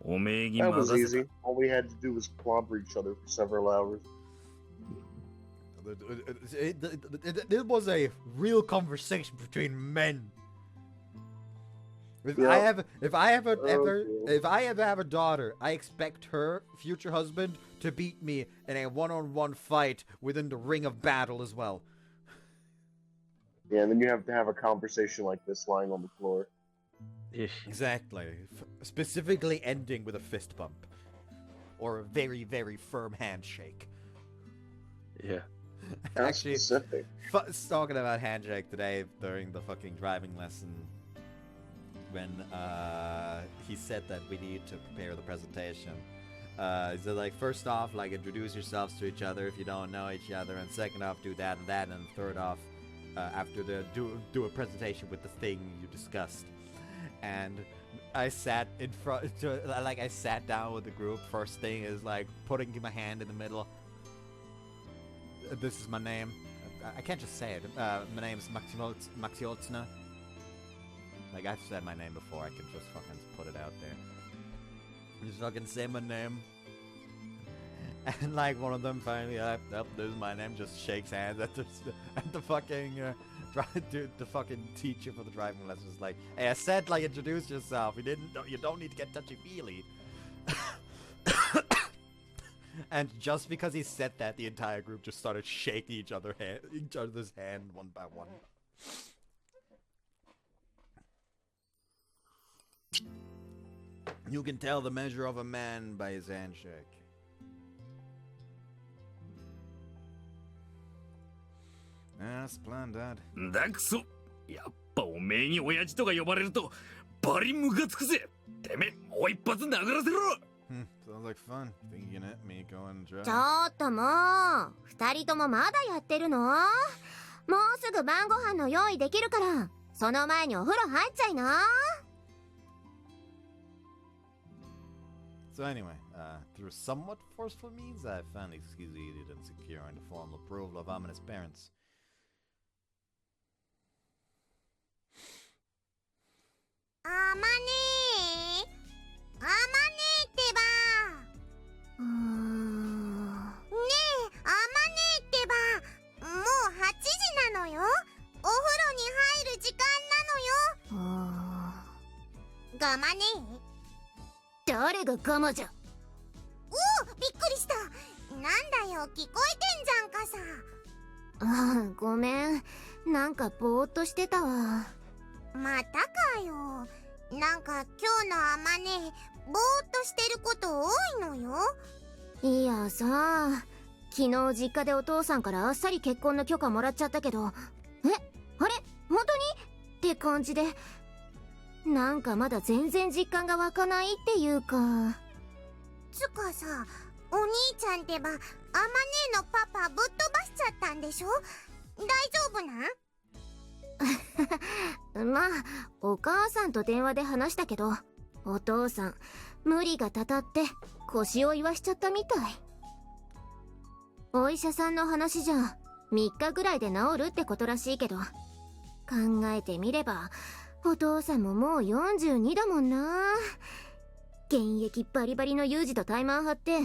おめえに That 任 was せ easy. All we had to do was clobber each other for several hours. It was a real conversation between men. If Yeah. I ever have a daughter, I expect her future husband to beat me in a one-on-one fight within the ring of battle as well. Yeah, and then you have to have a conversation like this lying on the floor. Exactly. Specifically ending with a fist bump. Or a very, very firm handshake. Yeah. How Actually, specific. talking about handshake today during the fucking driving lesson, when he said that we need to prepare the presentation. He said, like, first off, like, introduce yourselves to each other if you don't know each other, and second off, do that and that, and third off, after do a presentation with the thing you discussed. And I sat in front, I sat down with the group. First thing is like putting my hand in the middle. This is my name. I can't just say it. My name is Maxiotsna. Like, I've said my name before. I can just fucking put it out there. Just fucking say my name. And like one of them finally, this is my name. Just shakes hands at the fucking. The fucking teacher for the driving lesson was like, "Hey, I said, like, introduce yourself. You don't need to get touchy-feely." And just because he said that, the entire group just started shaking each other's hand one by one. You can tell the measure of a man by his handshake. Yeah, splendid. だくそ、やっぱおめえに親父とか呼ばれるとバリムカつくぜ。てめえ、もう一発殴らせろ。Sounds like fun. Think you can hit me going dry. ちょっともう二人ともまだやってるの？もうすぐ晩ご飯の用意できるからその前にお風呂入っちゃいな。 So anyway, through somewhat forceful means, I finally succeeded in securing the formal approval of Amane's parents. Amaneってば。ねえ、Amaneってば。もう8時なのよ。お風呂に入る時間なのよ。ガマねえ。誰がガマじゃ。おお、びっくりした。なんだよ、聞こえてんじゃんかさ。ああ、ごめん。なんかぼーっとしてたわ。またかよ。なんか今日のAmane、ぼーっとしてること多いのよ。いやさ、昨日実家でお父さんからあっさり結婚の許可もらっちゃったけど、あれ本当にって感じで、なんかまだ全然実感が湧かないっていうか。つかさ、お兄ちゃんってば、アマネのパパぶっ飛ばしちゃったんでしょ？大丈夫なん？まあ、お母さんと電話で話したけど、お父さん、無理がたたって腰を言わしちゃったみたい。お医者さんの話じゃ、3日ぐらいで治るってことらしいけど、考えてみれば、お父さんももう42だもんな。現役バリバリのユージとタイマン張って、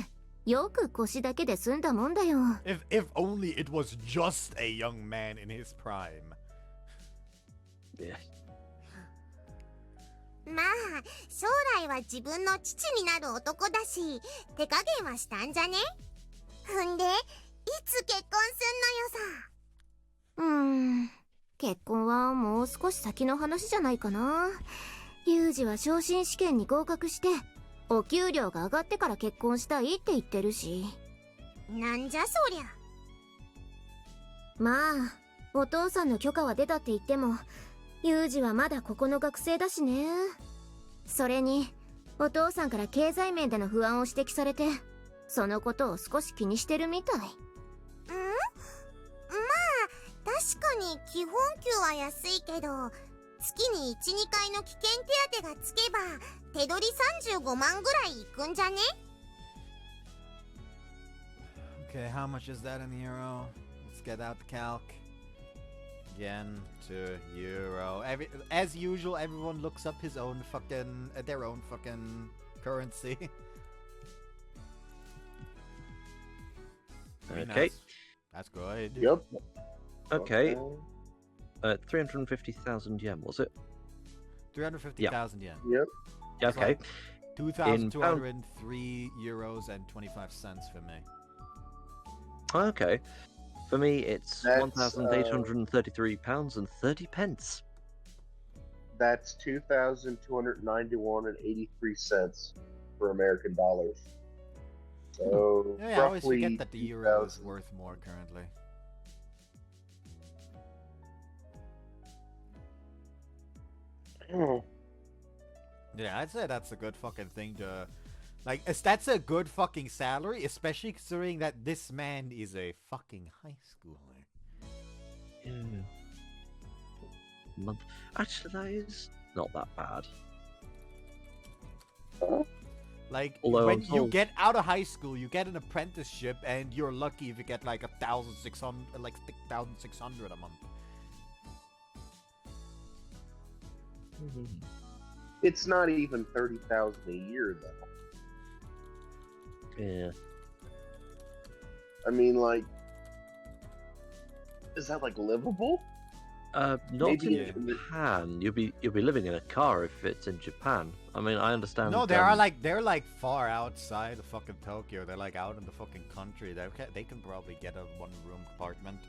よく腰だけで済んだもんだよ。If only it was just a young man in his prime. Yeah. まあ、将来は自分の父になる男だし、手加減はしたんじゃね？んで、いつ結婚すんのよさ。結婚はもう少し先の話じゃないかな。ユージは昇進試験に合格して、お給料が上がってから結婚したいって言ってるし。なんじゃそりゃ。まあ、お父さんの許可は出たって言っても、ユージはまだここの学生だしね。それに、お父さんから経済面での不安を指摘されて、そのことを少し気にしてるみたい。まあ、確かに基本給は安いけど、月に 1,2 回の危険手当がつけば、手取り35万ぐらいいくんじゃね？ Okay, how much is that in euro? Let's get out the calc. Yen to euro. As usual, everyone looks up his own fucking, their own fucking currency. Okay. That's good. Yep. Okay. 350,000 yen, was it? 350,000 yen. Yep. Okay. 2,203 euros and 25 cents for me. Okay. For me, it's That's, £1,833 and 30 pence. That's 2,291 and 83 cents for American dollars. So Yeah, I always roughly forget that the euro is worth more currently. Yeah, I'd say that's a good fucking thing to... Like, that's a good fucking salary, especially considering that this man is a fucking high schooler. Yeah. Actually, that is not that bad. Like, Although when I'm you told- get out of high school, you get an apprenticeship, and you're lucky if you get like 1,600, like 6,600 a month. It's not even 30,000 a year though. Yeah. I mean, like, is that like livable? Not Maybe in Japan. You'll be living in a car if it's in Japan. I mean, I understand. No, they're like far outside of fucking Tokyo. They're like out in the fucking country. They can probably get a one-room apartment.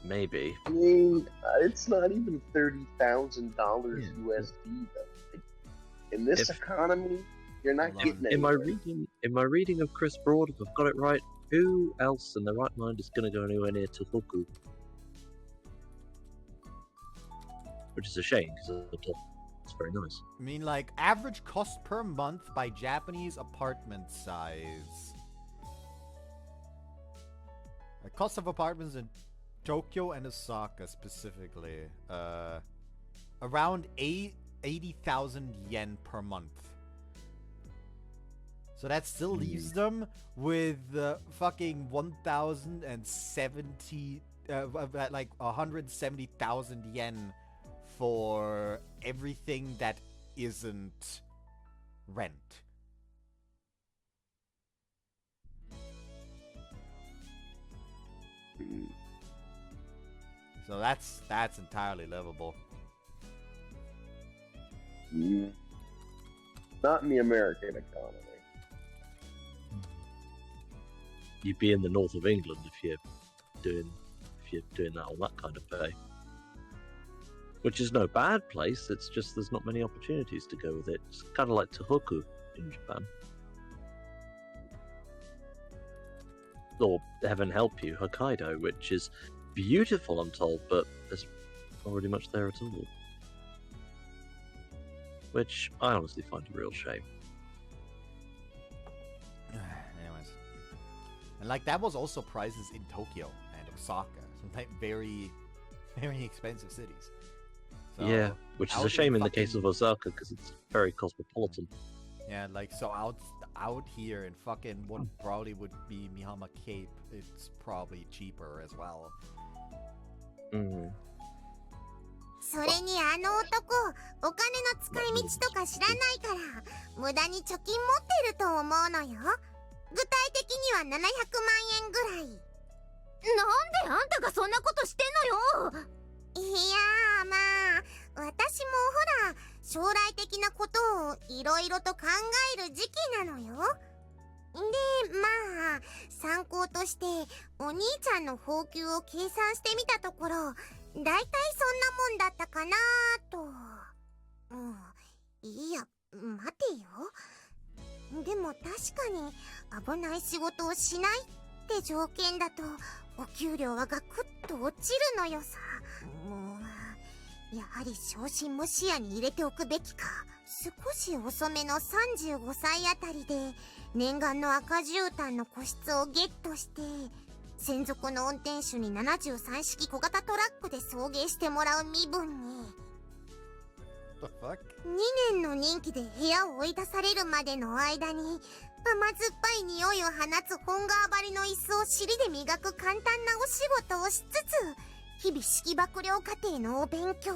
Maybe. I mean, it's not even $30,000 USD though. Like, in this economy, you're not getting it. In my reading of Chris Broad, if I've got it right, who else in their right mind is going to go anywhere near Tohoku? Which is a shame because it's very nice. I mean, like, average cost per month by Japanese apartment size. The cost of apartments in Tokyo and Osaka specifically, around 80,000 yen per month. So that still leaves them with fucking 1,070, like 170,000 yen for everything that isn't rent. So that's entirely livable. Not in the American economy. You'd be in the north of England if you're doing that on that kind of pay. Which is no bad place, it's just there's not many opportunities to go with it. It's kind of like Tohoku in Japan. Or, heaven help you, Hokkaido, which is beautiful, I'm told, but there's not really much there at all. Which I honestly find a real shame. And like that was also prices in Tokyo and Osaka, some like very, very expensive cities. So, yeah, which is a shame in the case of Osaka because it's very cosmopolitan. Yeah, like so out here in fucking what probably would be Mihama Cape, it's probably cheaper as well. それにあの男、お金の使い道とか知らないから、無駄に貯金持ってると思うのよ。具体的には700万円ぐらい。なんであんたがそんなことしてんのよ。いやー、まあ、私もほら、将来的なことをいろいろと考える時期なのよ。で、まあ、参考としてお兄ちゃんの俸給を計算してみたところ、だいたいそんなもんだったかなと。いや、待てよ。でも確かに危ない仕事をしないって条件だとお給料はガクッと落ちるのよさ。もうやはり昇進も視野に入れておくべきか。少し遅めの35歳あたりで念願の赤絨毯の個室をゲットして、専属の運転手に73式小型トラックで送迎してもらう身分に。The fuck? 2年の任期で部屋を追い出されるまでの間に、甘酸っぱい匂いを放つ本革張りの椅子を尻で磨く簡単なお仕事をしつつ、日々式幕僚課程のお勉強。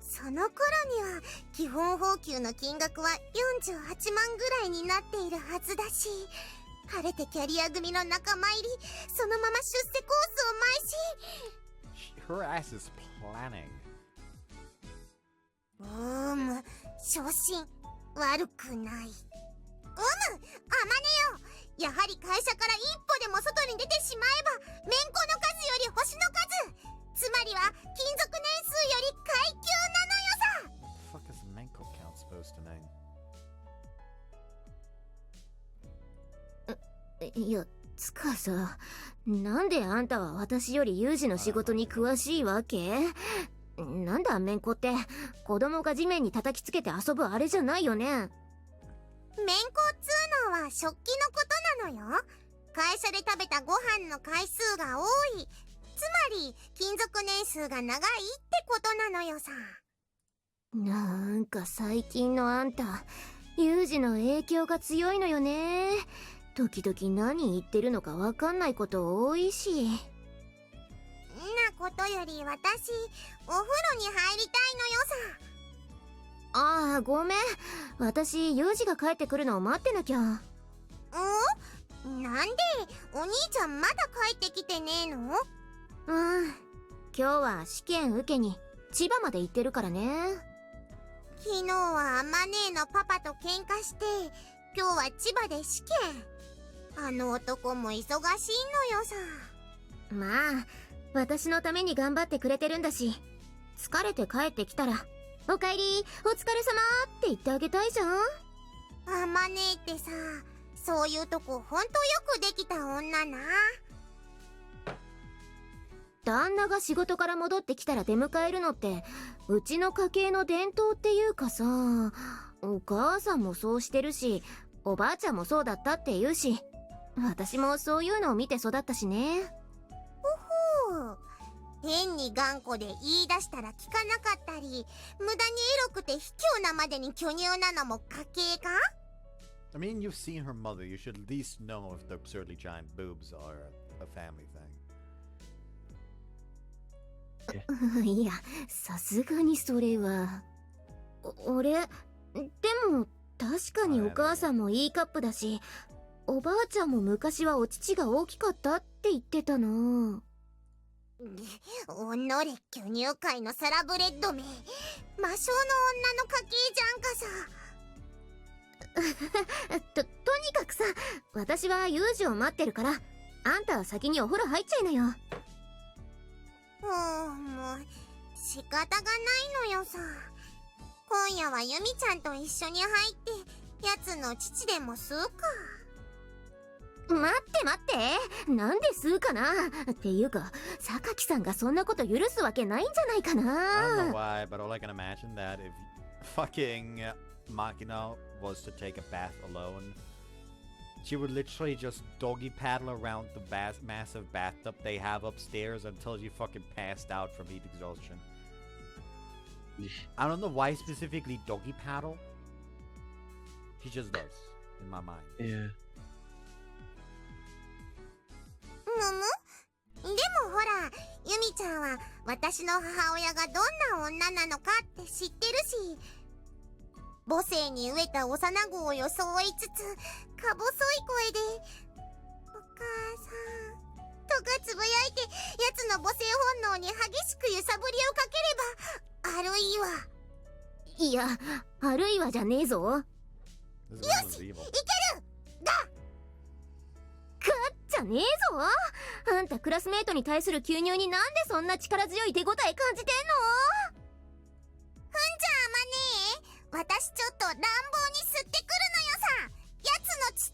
その頃には基本俸給の金額は48万ぐらいになっているはずだし、晴れてキャリア組の仲間入り、そのまま出世コースを邁し。Her ass is planning. 昇進悪くない。あまねよ、やはり会社から一歩でも外に出てしまえば面子の数より星の数、つまりは勤続年数より階級なのよさ。 What the fuck is Menko count supposed to mean? いや、つかさ、なんであんたは私より有事の仕事に詳しいわけ？なんだめんこって、子供が地面に叩きつけて遊ぶあれじゃないよね。めんこっつうのは食器のことなのよ。会社で食べたご飯の回数が多い、つまり勤続年数が長いってことなのよさ。なんか最近のあんた、有事の影響が強いのよね。時々何言ってるのかわかんないこと多いし。なことより私、お風呂に入りたいのよさ。ああ、ごめん。私、ユージが帰ってくるのを待ってなきゃ。なんでお兄ちゃんまだ帰ってきてねえの？今日は試験受けに千葉まで行ってるからね。昨日はマネーのパパと喧嘩して、今日は千葉で試験。あの男も忙しいのよさ。まあ、私のために頑張ってくれてるんだし、疲れて帰ってきたら、おかえり、お疲れ様って言ってあげたいじゃん。あまねえってさ、そういうとこほんとよくできた女な。旦那が仕事から戻ってきたら出迎えるのって、うちの家系の伝統っていうかさ、お母さんもそうしてるし、おばあちゃんもそうだったって言うし、私もそういうのを見て育ったしね。ほほう。変に頑固で言い出したら聞かなかったり、無駄にエロくて卑怯なまでに巨乳なのも家系か？ I mean, you've seen her mother. You should at least know if the absurdly giant boobs are a family thing. いや、さすがにそれは。俺、でも確かにお母さんもいいカップだし、おばあちゃんも昔はお乳が大きかったって言ってたな。おのれ、巨乳界のサラブレッドめ、魔性の女の家系じゃんかさ。とにかくさ、私はユージを待ってるから、あんたは先にお風呂入っちゃいなよ。もう仕方がないのよさ。今夜はユミちゃんと一緒に入ってやつの父でも吸うか。待ってなんで吸うかな。っていうか榊さんがそんなこと許すわけないんじゃないかな。 I don't know why, but all I can imagine that if fucking Makino was to take a bath alone, She would literally just doggy paddle around the massive bathtub they have upstairs until she fucking passed out from heat exhaustion. I don't know why specifically doggy paddle. She just does, in my mind. Yeah. でもほら、ユミちゃんは私の母親がどんな女なのかって知ってるし、母性に飢えた幼子を装いつつ、か細い声で「お母さん」とかつぶやいて、やつの母性本能に激しく揺さぶりをかければ、あるいは。いや、あるいはじゃねえぞ。よし、いけるだ。かっじゃねえぞ。あんたクラスメートに対する吸入になんでそんな力強い手応え感じてんの？ふんじゃあまねえ、私ちょっと乱暴に吸ってくるのよさ、やつの父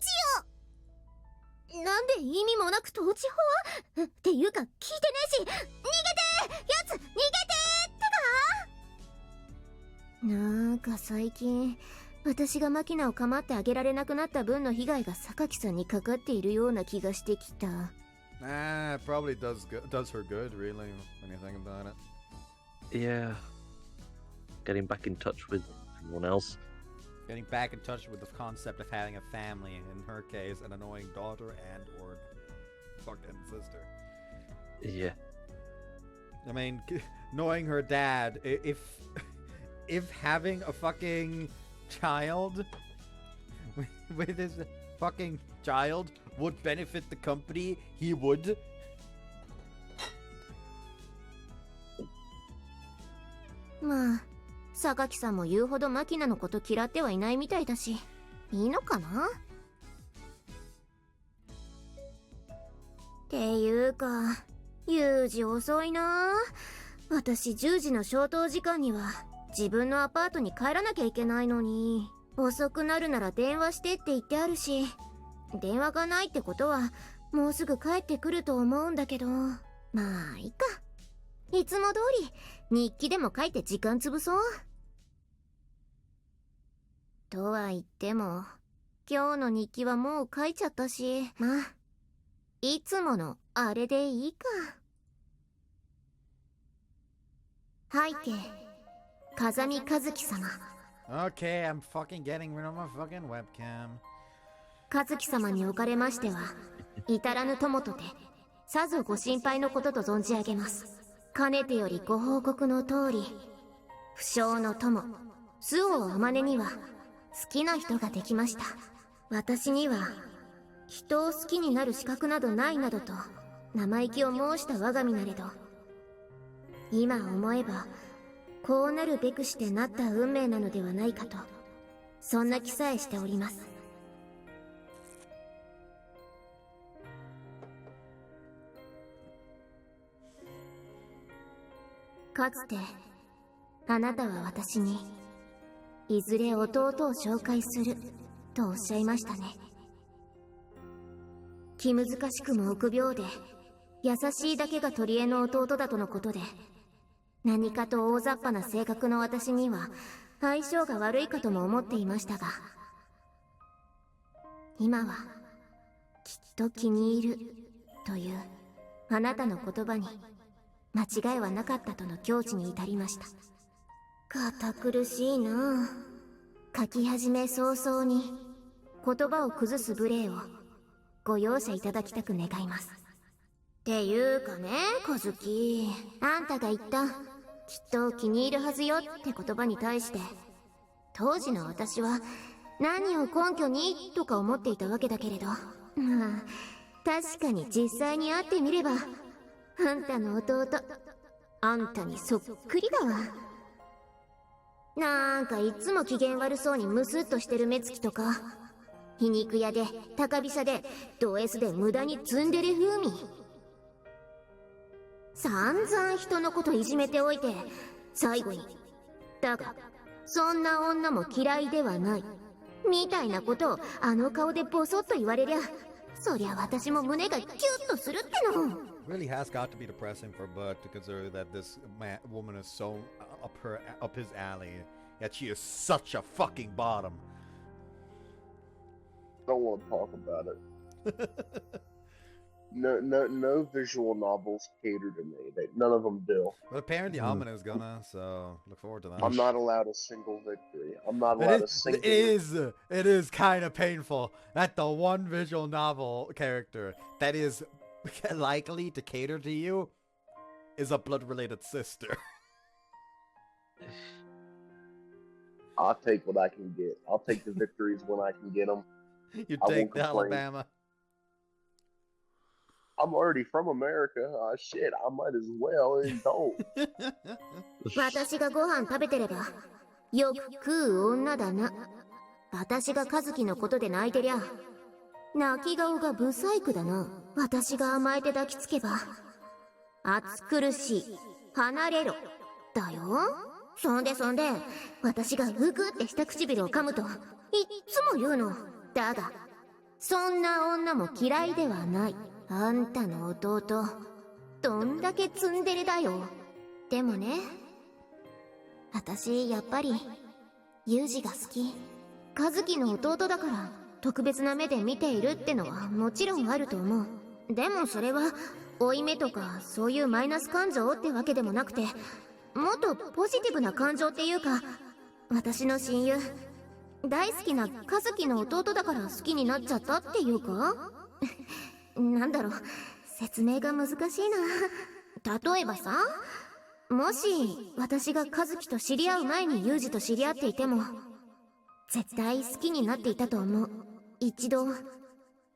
を。なんで意味もなく統治法っていうか聞いてねえし、逃げてやつ逃げてってか。なんか最近私がマキナを構ってあげられなくなった分の被害が榊さんにかかっているような気がしてきた。Nah, it probably does her good, really, when you think about it. Yeah. Getting back in touch with everyone else. Getting back in touch with the concept of having a family, in her case, an annoying daughter and or fucking sister. Yeah. I mean, knowing her dad, if having a fucking child with his fucking child would benefit the company, he would. まあ、榊さんも言うほどマキナのこと嫌ってはいないみたいだし、いいのかな？っていうか、ユージ遅いな。私10時の消灯時間には自分のアパートに帰らなきゃいけないのに、遅くなるなら電話してって言ってあるし、電話がないってことはもうすぐ帰ってくると思うんだけど、まあいいか。いつも通り日記でも書いて時間潰そう。とは言っても今日の日記はもう書いちゃったし、まあいつものあれでいいか。背景風見和樹様。 Okay, I'm fucking getting rid of my fucking webcam. 和樹様におかれましては至らぬ友とてさぞご心配のことと存じ上げます。かねてよりご報告の通り、不肖の友周防天音には好きな人ができました。私には人を好きになる資格などないなどと生意気を申した我が身なれど、今思えばこうなるべくしてなった運命なのではないかと、そんな気さえしております。かつてあなたは私にいずれ弟を紹介するとおっしゃいましたね。気難しくも臆病で優しいだけが取り柄の弟だとのことで、何かと大雑把な性格の私には相性が悪いかとも思っていましたが、今はきっと気に入るというあなたの言葉に間違いはなかったとの境地に至りました。堅苦しいな。書き始め早々に言葉を崩す無礼をご容赦いただきたく願います。っていうかね、小月、あんたが言ったきっと気に入るはずよって言葉に対して、当時の私は何を根拠にとか思っていたわけだけれど、まあ確かに実際に会ってみればあんたの弟あんたにそっくりだわ。なんかいつも機嫌悪そうにムスッとしてる目つきとか、皮肉屋で高飛車でド S で無駄にツンデレ風味、散々人のこといじめておいて最後にだがそんな女も嫌いではないみたいなことをあの顔でボソッと言われりゃ、そりゃ私も胸がキュッとするっての。 Really has got to be depressing for Bud to consider that this woman is so up his alley, yet she is such a fucking bottom. don't want to talk about it. No visual novels cater to me. None of them do. But apparently Amane is gonna, so look forward to that. I'm not allowed a single victory. I'm not allowed a single. It is kind of painful that the one visual novel character that is likely to cater to you is a blood-related sister. I'll take what I can get. I'll take the victories when I can get them. You take the Alabama. I'm already from America. Shit, I might as well indulge. 私がご飯食べてればよく食う女だな。私が和樹のことで泣いてりゃ泣き顔がブサイクだな。私が甘えて抱きつけば暑苦しい離れろだよ。そんで私がうぐって下唇を噛むといっつも言うの。だがそんな女も嫌いではない。あんたの弟どんだけツンデレだよ。でもね、私やっぱりユージが好き。和樹の弟だから特別な目で見ているってのはもちろんあると思う。でもそれは負い目とかそういうマイナス感情ってわけでもなくて、もっとポジティブな感情っていうか、私の親友大好きな和樹の弟だから好きになっちゃったっていうかなんだろう、説明が難しいな。例えばさ、もし私が和樹と知り合う前にユージと知り合っていても絶対好きになっていたと思う。一度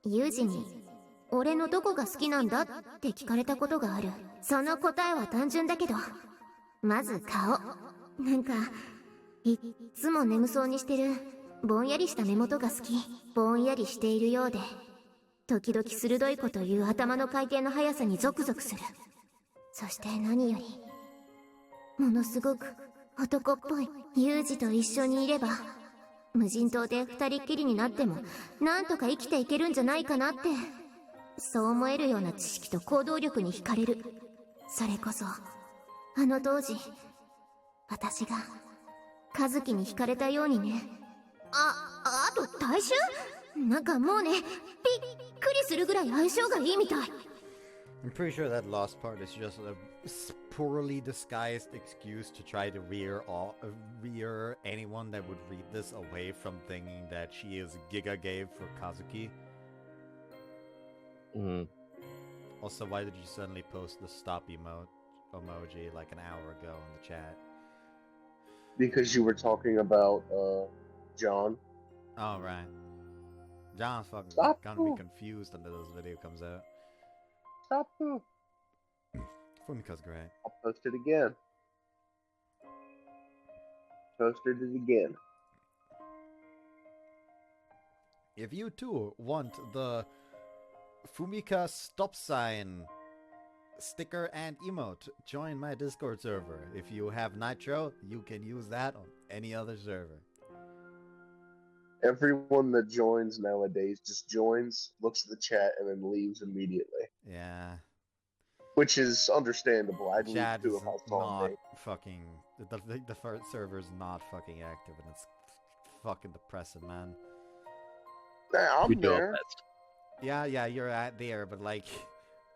ユージに俺のどこが好きなんだって聞かれたことがある。その答えは単純だけど、まず顔。なんかいっつも眠そうにしてるぼんやりした目元が好き。ぼんやりしているようで時々鋭いこと言う頭の回転の速さにゾクゾクする。そして何よりものすごく男っぽい。ユージと一緒にいれば無人島で二人っきりになってもなんとか生きていけるんじゃないかなって、そう思えるような知識と行動力に惹かれる。それこそあの当時私が和樹に惹かれたようにね。あと体臭？なんかもうね、びっくりするぐらい相性がいいみたい。I'm pretty sure that last part is just a poorly disguised excuse to try to veer anyone that would read this away from thinking that she is giga gay for Kazuki. Also, why did you suddenly post the stop emoji like an hour ago in the chat? Because you were talking about John. Oh, right. John's fucking gonna be confused until this video comes out. Stop. Fumika's great. I'll post it again. Posted it again. If you too want the Fumika stop sign sticker and emote, join my Discord server. If you have Nitro, you can use that on any other server. Everyone that joins nowadays just joins, looks at the chat, and then leaves immediately. Yeah. Which is understandable. I'd leave Chat too is if I was on not fucking... The first server is not fucking active, and it's fucking depressing, man. Nah, I'm there. Yeah, you're at there, but like...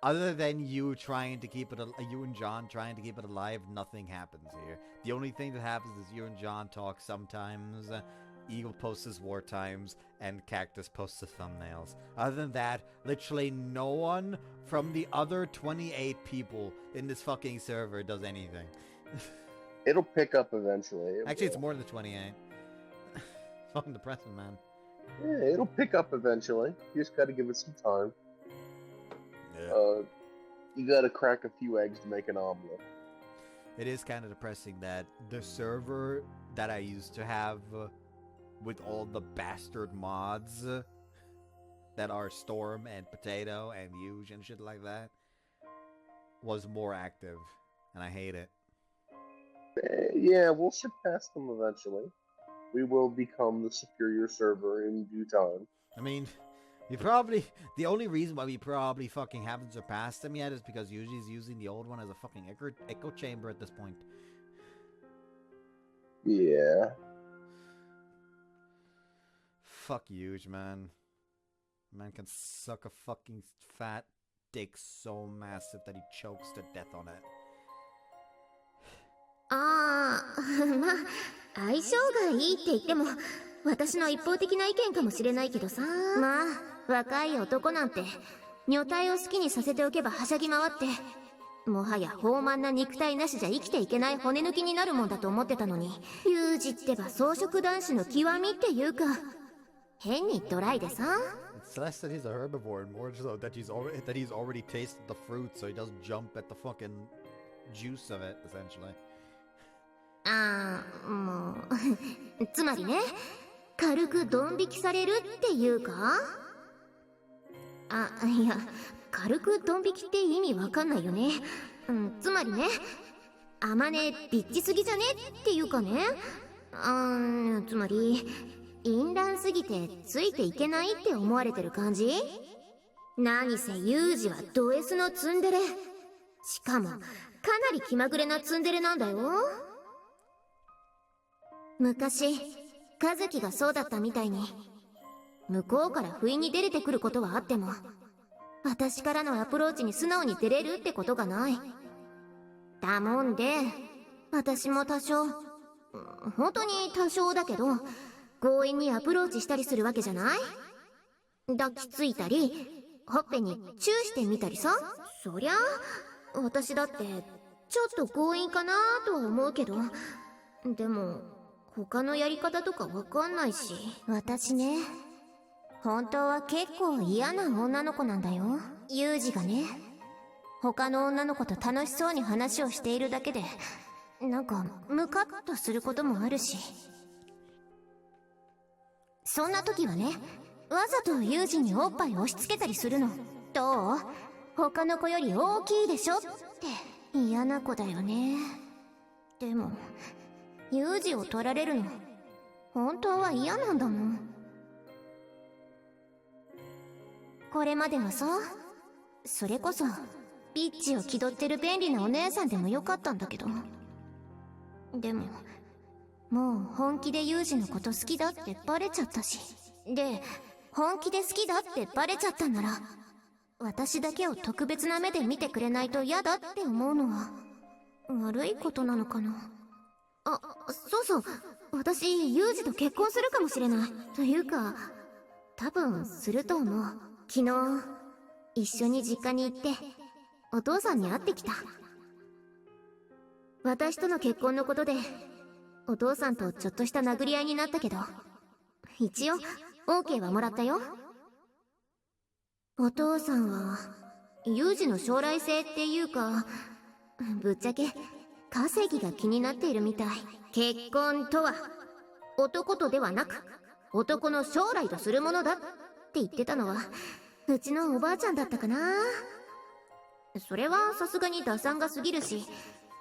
Other than you trying to keep it... you and John trying to keep it alive, nothing happens here. The only thing that happens is you and John talk sometimes... Eagle posts his war times, and Cactus posts the thumbnails. Other than that, literally no one from the other 28 people in this fucking server does anything. It'll pick up eventually. Actually, it's more than 28. Fucking depressing, man. Yeah, it'll pick up eventually. You just gotta give it some time. Yeah. You gotta crack a few eggs to make an omelet. It is kind of depressing that the server that I used to have... with all the bastard mods that are Storm and Potato and Huge and shit like that, was more active, and I hate it. Yeah, we'll surpass them eventually. We will become the superior server in due time. I mean, the only reason why we probably fucking haven't surpassed them yet is because Yuji's using the old one as a fucking echo chamber at this point. Yeah. Fuck Huge, man. Man can suck a fucking fat dick so massive that he chokes to death on it. ああ、まあ、相性がいいって言っても、私の一方的な意見かもしれないけどさ。まあ、若い男なんて、女体を好きにさせておけばはしゃぎ回って、もはや豊満な肉体なしじゃ生きていけない骨抜きになるもんだと思ってたのに、ユージってば草食男子の極みっていうか、変にドライでさ。It's less that he's a herbivore and more so that he's already tasted the fruit, so he doesn't jump at the fucking juice of it, essentially. ああ、もうつまりね、軽くドン引きされるっていうか。あ、いや、軽くドン引きって意味わかんないよね。つまりね、あまねビッチすぎじゃねっていうかね。つまり淫乱すぎてついていけないって思われてる感じ。何せユージはド S のツンデレ、しかもかなり気まぐれなツンデレなんだよ。昔和樹がそうだったみたいに、向こうから不意に出れてくることはあっても、私からのアプローチに素直に出れるってことがない。だもんで、私も多少、本当に多少だけど、強引にアプローチしたりするわけじゃない？抱きついたり、ほっぺにチューしてみたりさ。そりゃ、私だって、ちょっと強引かなとは思うけど、でも、他のやり方とかわかんないし。私ね、本当は結構嫌な女の子なんだよ。ユージがね、他の女の子と楽しそうに話をしているだけで、なんかムカッとすることもあるし。そんな時はね、わざとユージにおっぱい押し付けたりするの。どう？他の子より大きいでしょって嫌な子だよね。でもユージを取られるの本当は嫌なんだもん。これまではさ、それこそビッチを気取ってる便利なお姉さんでもよかったんだけど、でももう本気でユージのこと好きだってバレちゃったし。で、本気で好きだってバレちゃったんなら、私だけを特別な目で見てくれないと嫌だって思うのは悪いことなのかな。あ、そうそう、私ユージと結婚するかもしれない。というか、多分すると思う。昨日一緒に実家に行ってお父さんに会ってきた。私との結婚のことでお父さんとちょっとした殴り合いになったけど、一応 OK はもらったよ。お父さんはユージの将来性っていうか、ぶっちゃけ稼ぎが気になっているみたい。結婚とは男とではなく男の将来とするものだって言ってたのはうちのおばあちゃんだったかな。それはさすがに打算が過ぎるし、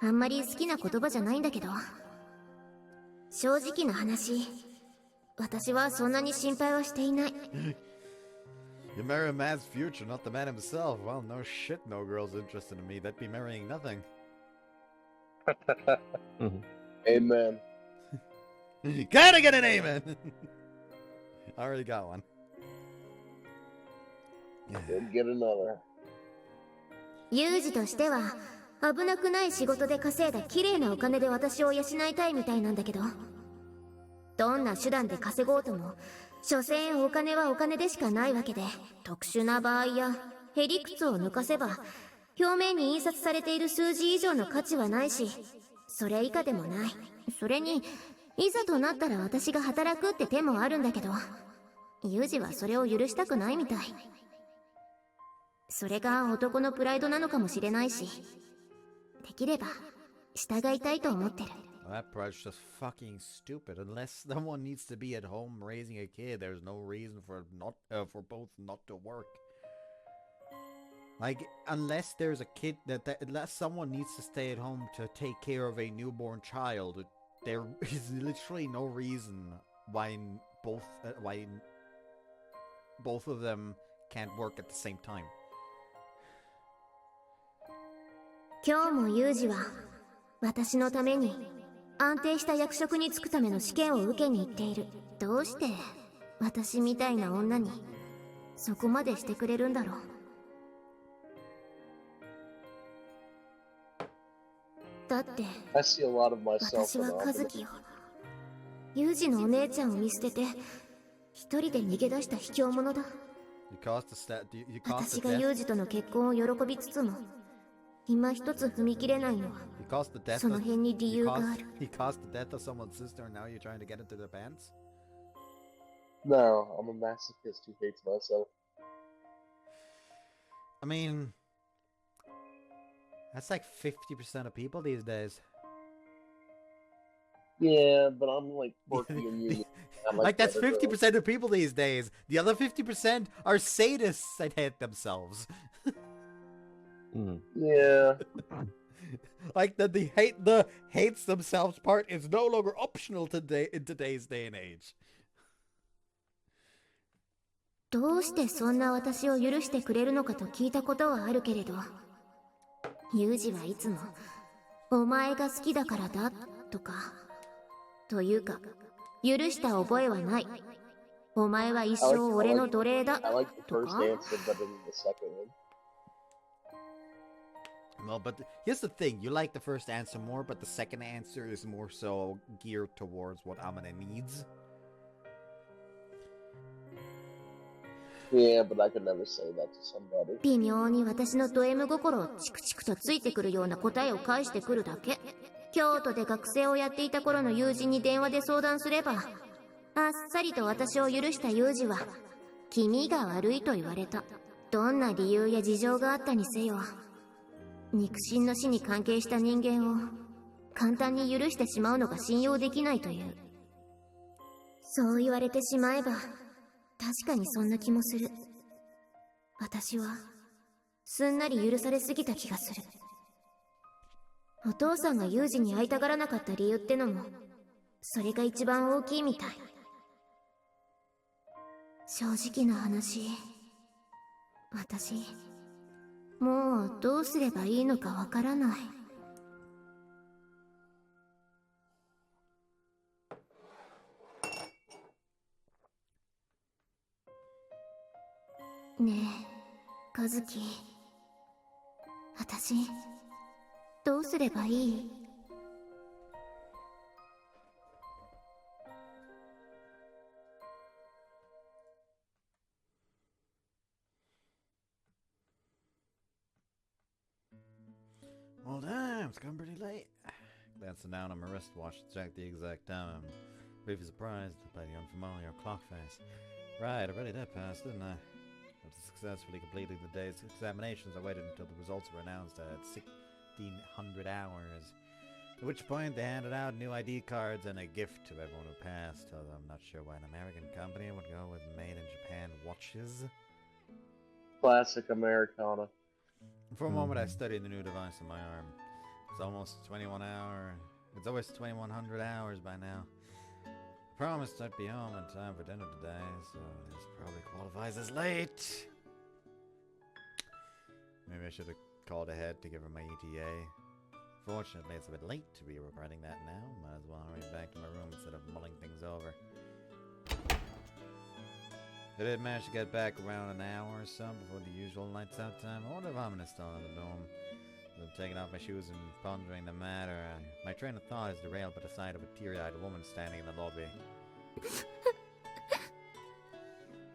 あんまり好きな言葉じゃないんだけど、正直な話、私はそんなに心配はしていない。You marry a man's future, not the man himself. Well, no shit, no girl's interested in me. That'd be marrying nothing. Amen. Gotta get an amen! I already got one. Then get another. ユージとしては危なくない仕事で稼いだ綺麗なお金で私を養いたいみたいなんだけど、どんな手段で稼ごうとも所詮お金はお金でしかないわけで、特殊な場合やへりくつを抜かせば表面に印刷されている数字以上の価値はないし、それ以下でもない。それにいざとなったら私が働くって手もあるんだけど、ユージはそれを許したくないみたい。それが男のプライドなのかもしれないし、できれば従いたいと思ってる。That pride's just fucking stupid. Unless someone needs to be at home raising a kid, there's no reason for for both not to work. Like, unless there's a kid unless someone needs to stay at home to take care of a newborn child, there is literally no reason why both of them can't work at the same time. 今日もユージは私のために安定した役職に就くための試験を受けに行っている。どうして私みたいな女にそこまでしてくれるんだろう。だって I see a lot of myself 私 in は和 Amane. 樹をユージのお姉ちゃんを見捨てて一人で逃げ出した卑怯者だ。 You caused the you caused 私 the が death. ユージとの結婚を喜びつつも今一つ踏み切れないのは You caused the death. その辺に理由がある。 You caused the death of someone's sister, and now you're trying to get into their pants. No, I'm a masochist who hates myself. I mean, that's like 50% of people these days. Yeah, but I'm like quirky and unique. I Like that's the other 50% of people these days. The other 50% are sadists that hate themselves. girls. Yeah. Like the hates themselves part is no longer optional today in today's day and age. どうしてそんな私を許してくれるのかと聞いたことはあるけれど、ユージはいつもお前が好きだからだとか、というか許した覚えはない、お前は一生俺の奴隷だ I like the と first か。 answer better than the second one. Well, but here's the thing. You like the first answer more, but the second answer is more so geared towards what Amane needs. Yeah, but I could never say that to somebody. 微妙に私のド M 心をチクチクとついてくるような答えを返してくるだけ。京都で学生をやっていた頃の友人に電話で相談すれば、あっさりと私を許したユージは君が悪いと言われた。どんな理由や事情があったにせよ、肉親の死に関係した人間を簡単に許してしまうのが信用できないという。そう言われてしまえば確かにそんな気もする。私はすんなり許されすぎた気がする。お父さんがユージに会いたがらなかった理由ってのもそれが一番大きいみたい。正直な話、私もうどうすればいいのかわからない。ねえ、和樹。私、どうすればいい？ Well, damn, it's come pretty late. Glancing down on my wristwatch to check the exact time, I'm briefly surprised by the unfamiliar clock face. Right, I really did pass, didn't I? After successfully completing the day's examinations, I waited until the results were announced at 1600 hours. At which point they handed out new ID cards and a gift to everyone who passed, although I'm not sure why an American company would go with made in Japan watches. Classic Americana. For a moment I studied the new device on my arm. It's almost 21 hours. It's always 2100 hours by now. I promised I'd be home in time for dinner today, so this probably qualifies as late. Maybe I should have called ahead to give her my ETA. Fortunately, it's a bit late to be regretting that now. Might as well hurry back to my room instead of mulling things over. I did manage to get back around an hour or so before the usual lights out time. I wonder if I'm still in the dorm. As I'm taking off my shoes and pondering the matter, my train of thought is derailed by the sight of a teary-eyed woman standing in the lobby.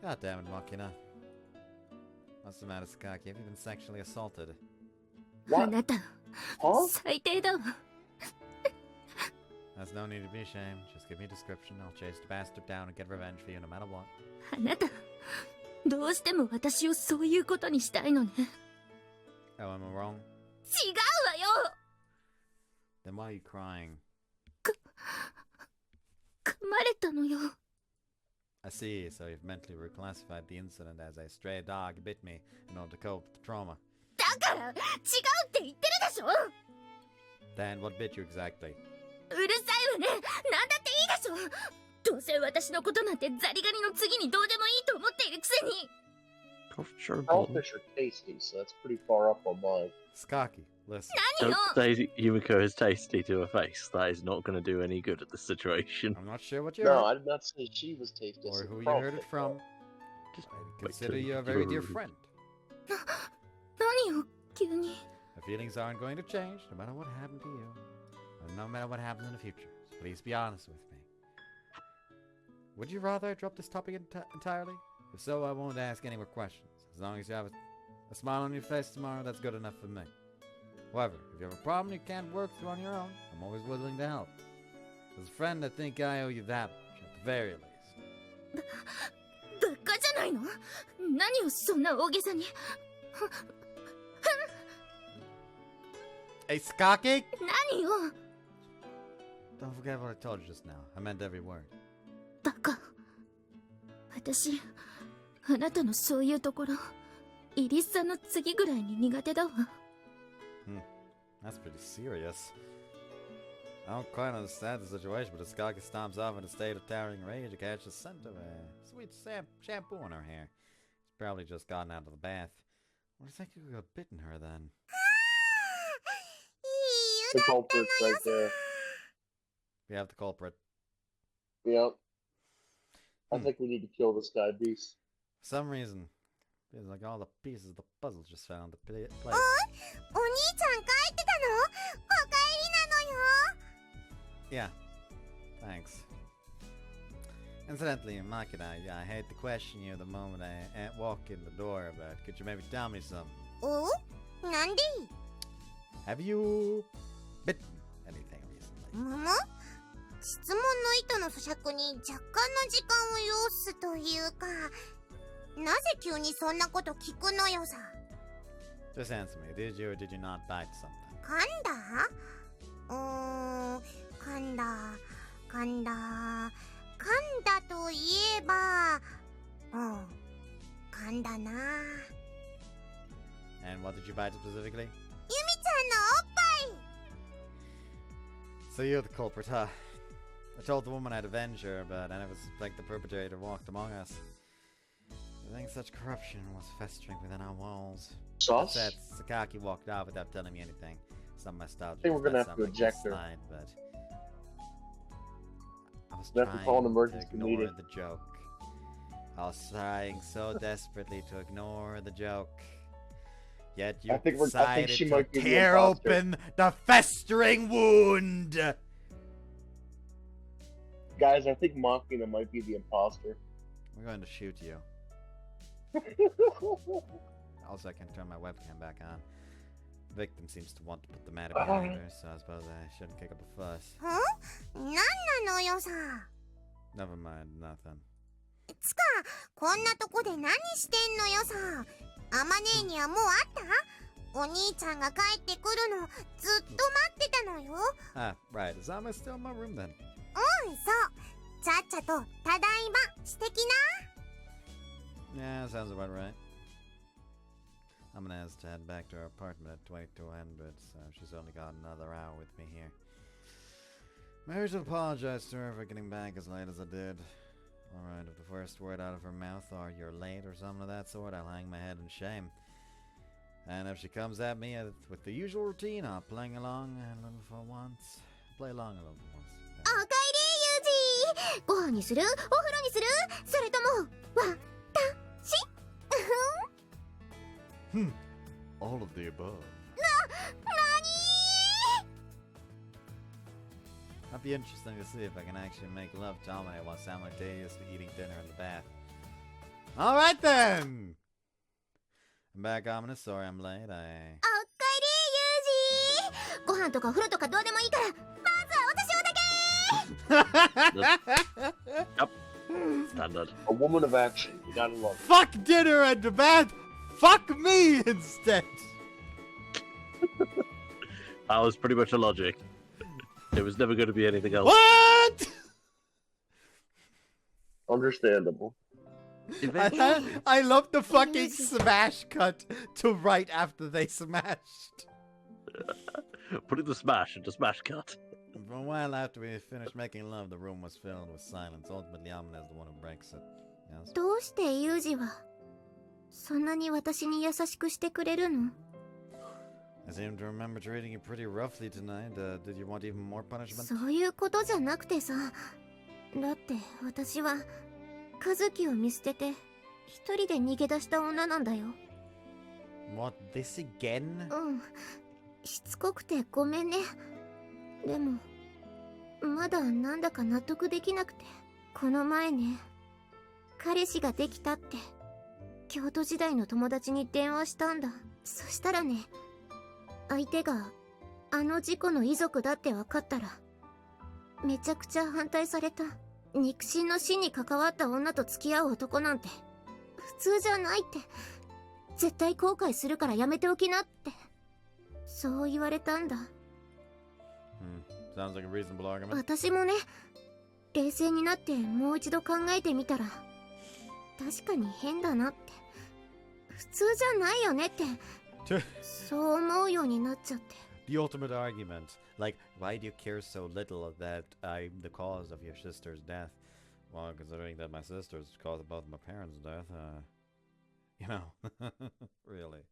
God damn it, Makina. What's the matter, Sakaki? Have you been sexually assaulted? あなた Huh? 最低だわ。 There's no need to be ashamed. Just give me a description. I'll chase the bastard down and get revenge for you no matter what. あなたどうしても私をそういうことにしたいのね。 Oh, am I wrong? 違うわよ。 Then why are you crying? 噛まれたのよ。 I see, so you've mentally reclassified the incident as a stray dog bit me in order to cope with the trauma. だから違うって言ってるでしょ。 Then what bit you exactly? うるさいわね。なんだっていいでしょ。どうせ私のことなんてザリガニの次にどうでもいいと思っているくせに。 Shellfish are tasty, so that's pretty far up on mine. Skaki, listen. 何 Don't よ。 say Yumiko is tasty to her face. That is not going to do any good at this situation. I'm not sure what you No, heard I did not say she was tasty. I or said who you crawfish heard it from. Just I wait consider till you a you're very dear relieved. friend. 何よ急に。 My feelings aren't going to change no matter what happened to you, or no matter what happens in the future. So please be honest with me. Would you rather I drop this topic entirely? If so, I won't ask any more questions. As long as you have a smile on your face tomorrow, that's good enough for me. However, if you have a problem you can't work through on your own, I'm always willing to help. As a friend, I think I owe you that much, at the very least. バカじゃないの？何をそんな大げさに。 Hey, Skaki! 何よ。 Don't forget what I told you just now. I meant every word. バカ。私、あなたのそういうところ、イリスさんの次ぐらいに苦手だわ。That's pretty serious. I don't quite understand the situation, but as Skaki stomps off in a state of towering rage, I catch the scent of a sweet shampoo in her hair. She's probably just gotten out of the bath. What do you think you could have bitten her then? The culprit's right there. We have the culprit. Yep. I think we need to kill this guy, Beast. For some reason, feels like all the pieces of the puzzle just found the place. お兄ちゃん帰ってたの？おかえりなのよ。 Yeah, thanks. Incidentally, Makina, I hate to question you the moment I walk in the door, but could you maybe tell me something? お？なんで？ Have you bitten anything recently? むむ？質問の意図の咀嚼に若干の時間を要すというか、なぜ急にそんなこと聞くのよさ。 Just answer me. Did you or did you not bite something? 噛んだ？噛んだ。噛んだといえば、噛んだな。 And what did you bite specifically? ユミちゃんのおっぱい。 So you're the culprit, huh? I told the woman I'd avenge her, but I never suspected the perpetrator walked among us. I think such corruption was festering within our walls. Sauce? That said, Sakaki walked off without telling me anything. It's not my style. I think we're gonna have to eject her. But I was We have to trying call an to emergency ignore meeting. the joke. I was trying so desperately to ignore the joke. Yet you I think decided she to might be the tear imposter. open the festering wound! Guys, I think Machina might be the imposter. We're going to shoot you. Also, I can turn my webcam back on. The victim seems to want to put the matter behind her, so I suppose I shouldn't kick up a fuss. なんなのよさ。 Never mind, nothing. つか、こんなとこで何してんのよさ。アマネーにはもう会った？お兄ちゃんが帰ってくるのずっと待ってたのよ。 Ah, right. Is Amma still in my room then? そう。ちゃっちゃとただいましてきな。 Yeah, sounds about right. I'm gonna have to head back to her apartment at 2200, so she's only got another hour with me here. Maybe to apologize to her for getting back as late as I did. Alright, if the first word out of her mouth are "you're late" or something of that sort, I'll hang my head in shame. And if she comes at me with the usual routine, I'll play along a little for once. Play along a little for once. おかえりユージ。ご飯にする？お風呂にする？それとも私？ All of the above. なに？ That'd be interesting to see if I can actually make love to Amane while simultaneously eating dinner in the bath. Alright then! I'm back, Amane. Sorry I'm late. おかえりユージ。ご飯とかお風呂とかどうでもいいから、まずは私をだけ。 Yep. Standard. A woman of action. You gotta love it. Fuck dinner and the bath! Fuck me instead! That was pretty much a logic. It was never going to be anything else. What? Understandable. I love the fucking smash cut to right after they smashed. Putting the smash into smash cut. For a while after we finished making love, the room was filled with silence. Ultimately, Amane is the one who breaks it. Yes? どうしてユージはそんなに私に優しくしてくれるの？ I seem to remember treating you pretty roughly tonight. Did you want even more punishment? そういうことじゃなくてさ。だって私は和樹を見捨てて一人で逃げ出した女なんだよ。 What, this again? うん。しつこくてごめんね。でも、まだなんだか納得できなくて。この前ね、彼氏ができたって、京都時代の友達に電話したんだ。そしたらね、相手があの事故の遺族だって分かったら、めちゃくちゃ反対された。肉親の死に関わった女と付き合う男なんて普通じゃないって、絶対後悔するからやめておきなって、そう言われたんだ。Sounds like a reasonable argument. 私もね、冷静になってもう一度考えてみたら、確かに変だなって、普通じゃないよねってそう思うようになっちゃって。 The ultimate argument. Like, why do you care so little that I'm the cause of your sister's death? Well, considering that my sister's the cause of both my parents' death, you know, really.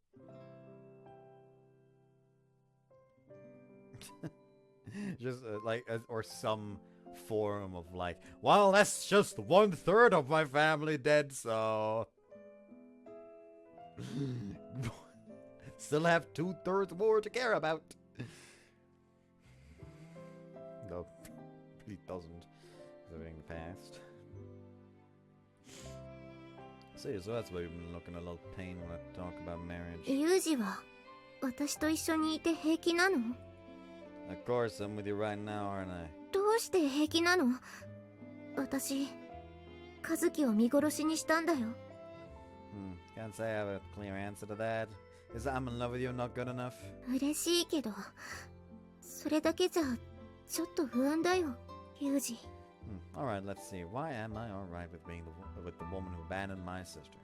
Just like, or some form of like, well, that's just 1/3 of my family dead, so still have 2/3 more to care about. Though he doesn't, considering the past. See, so that's why we've been looking a little pain when I talk about marriage. ユージは私と一緒にいて平気なの？ Of course, I'm with you right now, aren't I? どうして平気なの？私、和樹を見殺しにしたんだよ。Can't say I have a clear answer to that. Is I'm in love with you not good enough? 嬉しいけど、それだけじゃちょっと不安だよ、ユージ。Alright, let's see. Why am I alright with being with the woman who abandoned my sister?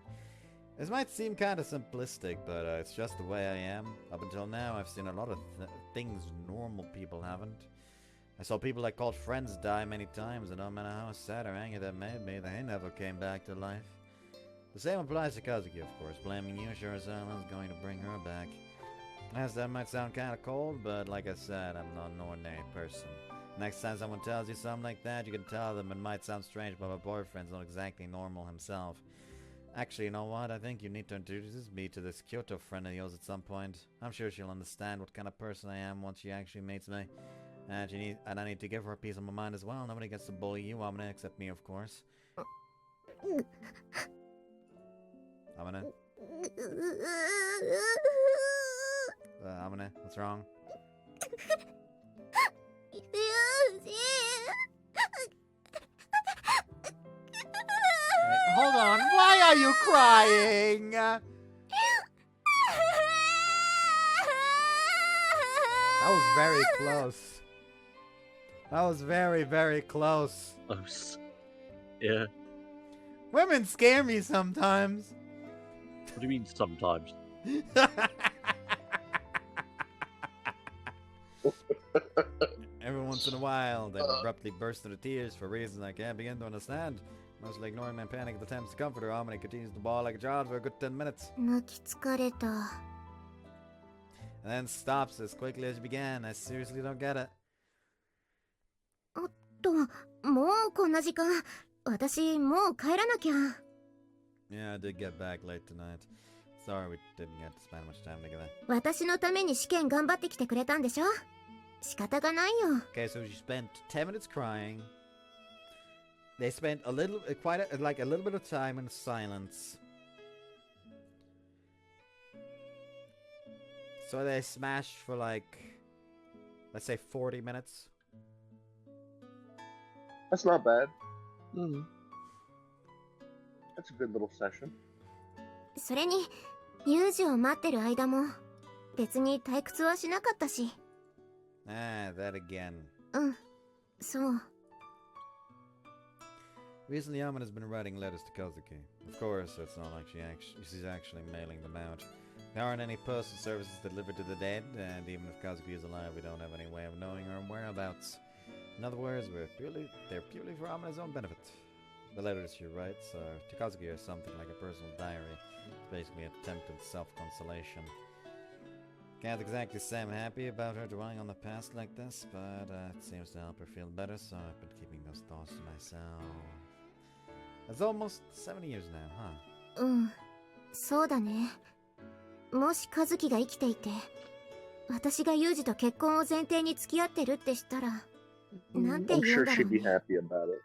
This might seem kind of simplistic, but it's just the way I am. Up until now, I've seen a lot of things normal people haven't. I saw people I called friends die many times, and no matter how sad or angry that made me, they never came back to life. The same applies to Kazuki, of course. Blaming you sure as hell is going to bring her back. Yes, that might sound kind of cold, but like I said, I'm not an ordinary person. Next time someone tells you something like that, you can tell them it might sound strange, but my boyfriend's not exactly normal himself. Actually, you know what? I think you need to introduce me to this Kyoto friend of yours at some point. I'm sure she'll understand what kind of person I am once she actually meets me. And I need to give her a piece of my mind as well. Nobody gets to bully you, Amane, except me, of course. Amane? Amane, what's wrong? Hold on, why are you crying? That was very close. That was very, very close. Close. Yeah. Women scare me sometimes. What do you mean sometimes? Every once in a while, they abruptly burst into tears for reasons I can't begin to understand. Mostly ignoring my panic attempts to comfort her, Amane continues to bawl like a child for a good 10 minutes. 泣き疲れた。 And then stops as quickly as she began. I seriously don't get it. もうこんな時間。私、もう帰らなきゃ。 Yeah, I did get back late tonight. Sorry we didn't get to spend much time together. 私のために試験頑張ってきてくれたんでしょ？仕方がないよ。 Okay, so she spent 10 minutes crying. They spent a little bit of time in silence. So they smashed for let's say 40 minutes. That's not bad. That's a good little session. それに、ユージを待ってる間も、別に退屈はしなかったし。Ah, that again. そう。 Recently, Amane has been writing letters to Kazuki. Of course, it's not like she's actually mailing them out. There aren't any postal services delivered to the dead, and even if Kazuki is alive, we don't have any way of knowing her whereabouts. In other words, they're purely for Amane's own benefit. The letters she writes to Kazuki are something like a personal diary. It's basically an attempt at self-consolation. Can't exactly say I'm happy about her dwelling on the past like this, but it seems to help her feel better, so I've been keeping those thoughts to myself. It's almost 7 years now, huh? うん、そうだね。もし和樹が生きていて、私がユージと結婚を前提に付き合ってるってしたら、なんて I'm 言うん sure だろ she'd う be ね。 happy about it.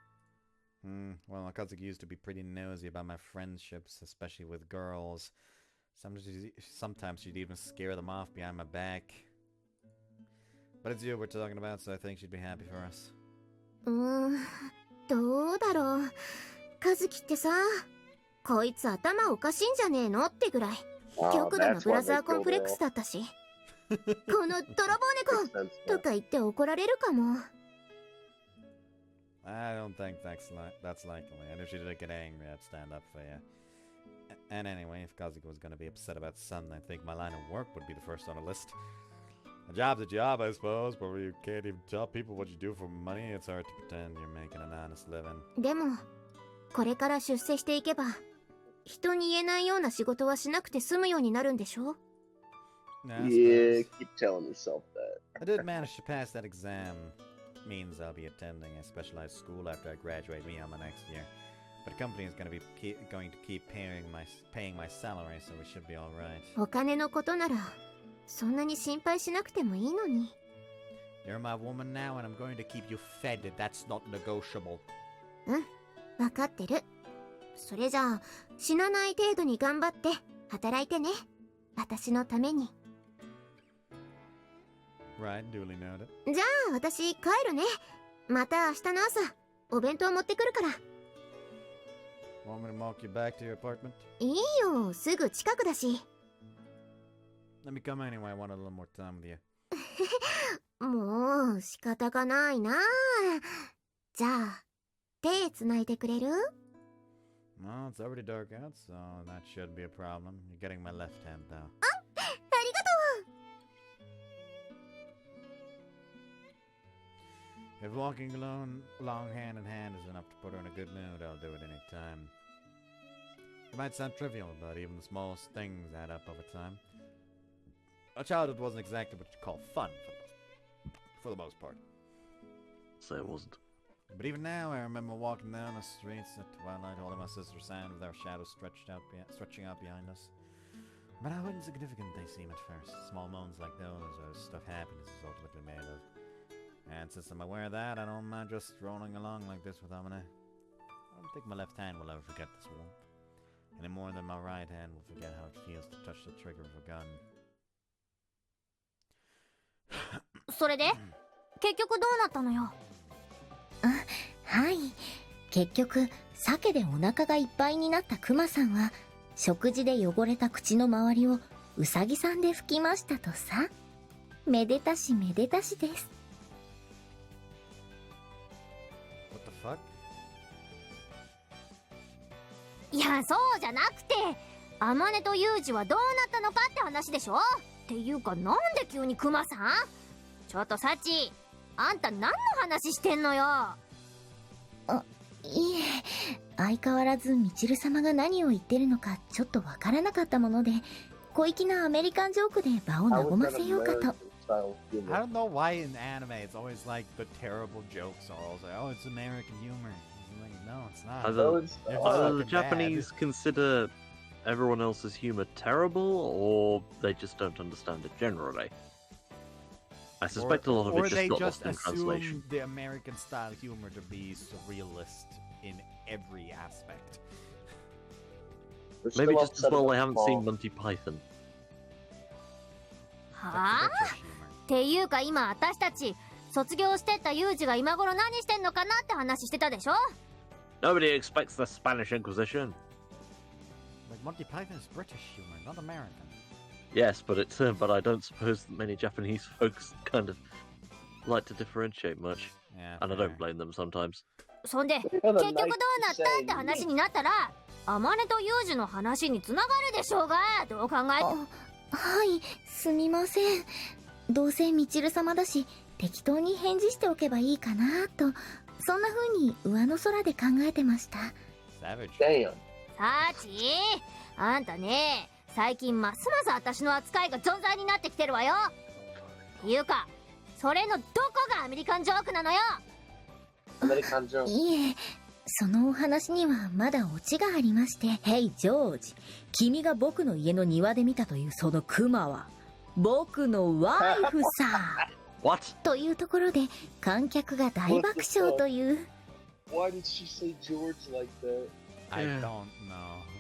Well, Kazuki used to be pretty nosy about my friendships, especially with girls. Sometimes she'd even scare them off behind my back. But it's you we're talking about, so I think she'd be happy for us. どうだろう。和樹ってさ、こいつ頭おかしいんじゃねえのってぐらい Oh, 極度な that's ブ why ラ they ザーコン killed プレックス her. だったし、この泥棒猫 Makes sense と now. か言って怒られるかも。 I don't think that's likely. And if she did get angry, I'd stand up for you. And anyway, if Kazuki was gonna be upset about something, I think my line of work would be the first on the list. A job's a job, I suppose, but where you can't even tell people what you do for money, it's hard to pretend you're making an honest living. でもこれから出世していけば、人に言えないような仕事はしなくて済むようになるんでしょ。 Yeah, I Yeah, suppose. keep telling yourself that. I did manage to pass that exam. Means I'll be attending a specialized school after I graduate Miyama next year. But the company is going to be going to keep paying my salary, so we should be all right. お金のことならそんなに心配しなくてもいいのに。 You're my woman now, and I'm going to keep you fed. That's not negotiable. わかってる。それじゃあ死なない程度に頑張って働いてね。私のために。 Right, duly noted. じゃあ私帰るね。また明日の朝お弁当持ってくるから。 Want me to walk you back to your apartment? いいよ、すぐ近くだし。 Let me come anyway. I want a little more time with you. もう仕方がないな。じゃあ手つないでくれる？ Well, it's already dark out, so that shouldn't be a problem. You're getting my left hand, though. ありがとう。 If walking along hand in hand is enough to put her in a good mood, I'll do it any time. It might sound trivial, but even the smallest things add up over time. Our childhood wasn't exactly what you'd call fun, for the most part. So it wasn't. But even now, I remember walking down the streets at twilight, holding my sister's hand with our shadows stretching out behind us. But how insignificant they seem at first. Small moments like those are the stuff happiness is ultimately made of. And since I'm aware of that, I don't mind just strolling along like this with Amane. I don't think my left hand will ever forget this warmth, any more than my right hand will forget how it feels to touch the trigger of a gun. それで結局どうなったのよ。はい。結局、鮭でお腹がいっぱいになったクマさんは、食事で汚れた口の周りをウサギさんで拭きましたとさ。めでたしめでたしです。What the fuck? いや、そうじゃなくて、アマネとユージはどうなったのかって話でしょ。っていうか、なんで急にクマさん？ちょっとサチ、あんた何の話してんのよ。いえ、相変わらずミチル様が何を言ってるのかちょっとわからなかったもので、小粋なアメリカンジョークで場を和ませようかと。I don't know why in anime it's always like the terrible jokes are always like, oh, it's American humor. I'm like, no, it's not. Either the Japanese consider everyone else's humor terrible, or they just don't understand it generally. I suspect a lot of it just got lost in translation. The American style humor to be surrealist in every aspect. Maybe just as well they haven't seen Monty Python. はあ？っていうか今私たち卒業してったユージが今頃何してんのかなって話してたでしょ。 Nobody expects the Spanish Inquisition. Like Monty Python is British humor, not American. Yes, but I don't suppose that many Japanese folks kind of like to differentiate much. Yeah, And I fair. don't blame them sometimes. そんで結局どうなったって話になったら、アマネとユージの話に繋がるでしょうが。どう考えても。はい、すみません。どうせミチル様だし、適当に返事しておけばいいかなと、そんな風に上の空で考えてました。Savage. Damn. サチ、あんたね、最近ますます私の扱いが存在になってきてるわよ。っていうか、それのどこがアメリカンジョークなのよ。American joke. いえ、そのお話にはまだオチがありまして、ヘイジョージ、君が僕の家の庭で見たというそのクマは僕のワイフさ。What? というところで観客が大爆笑という。 Why did she say George like that? I don't know.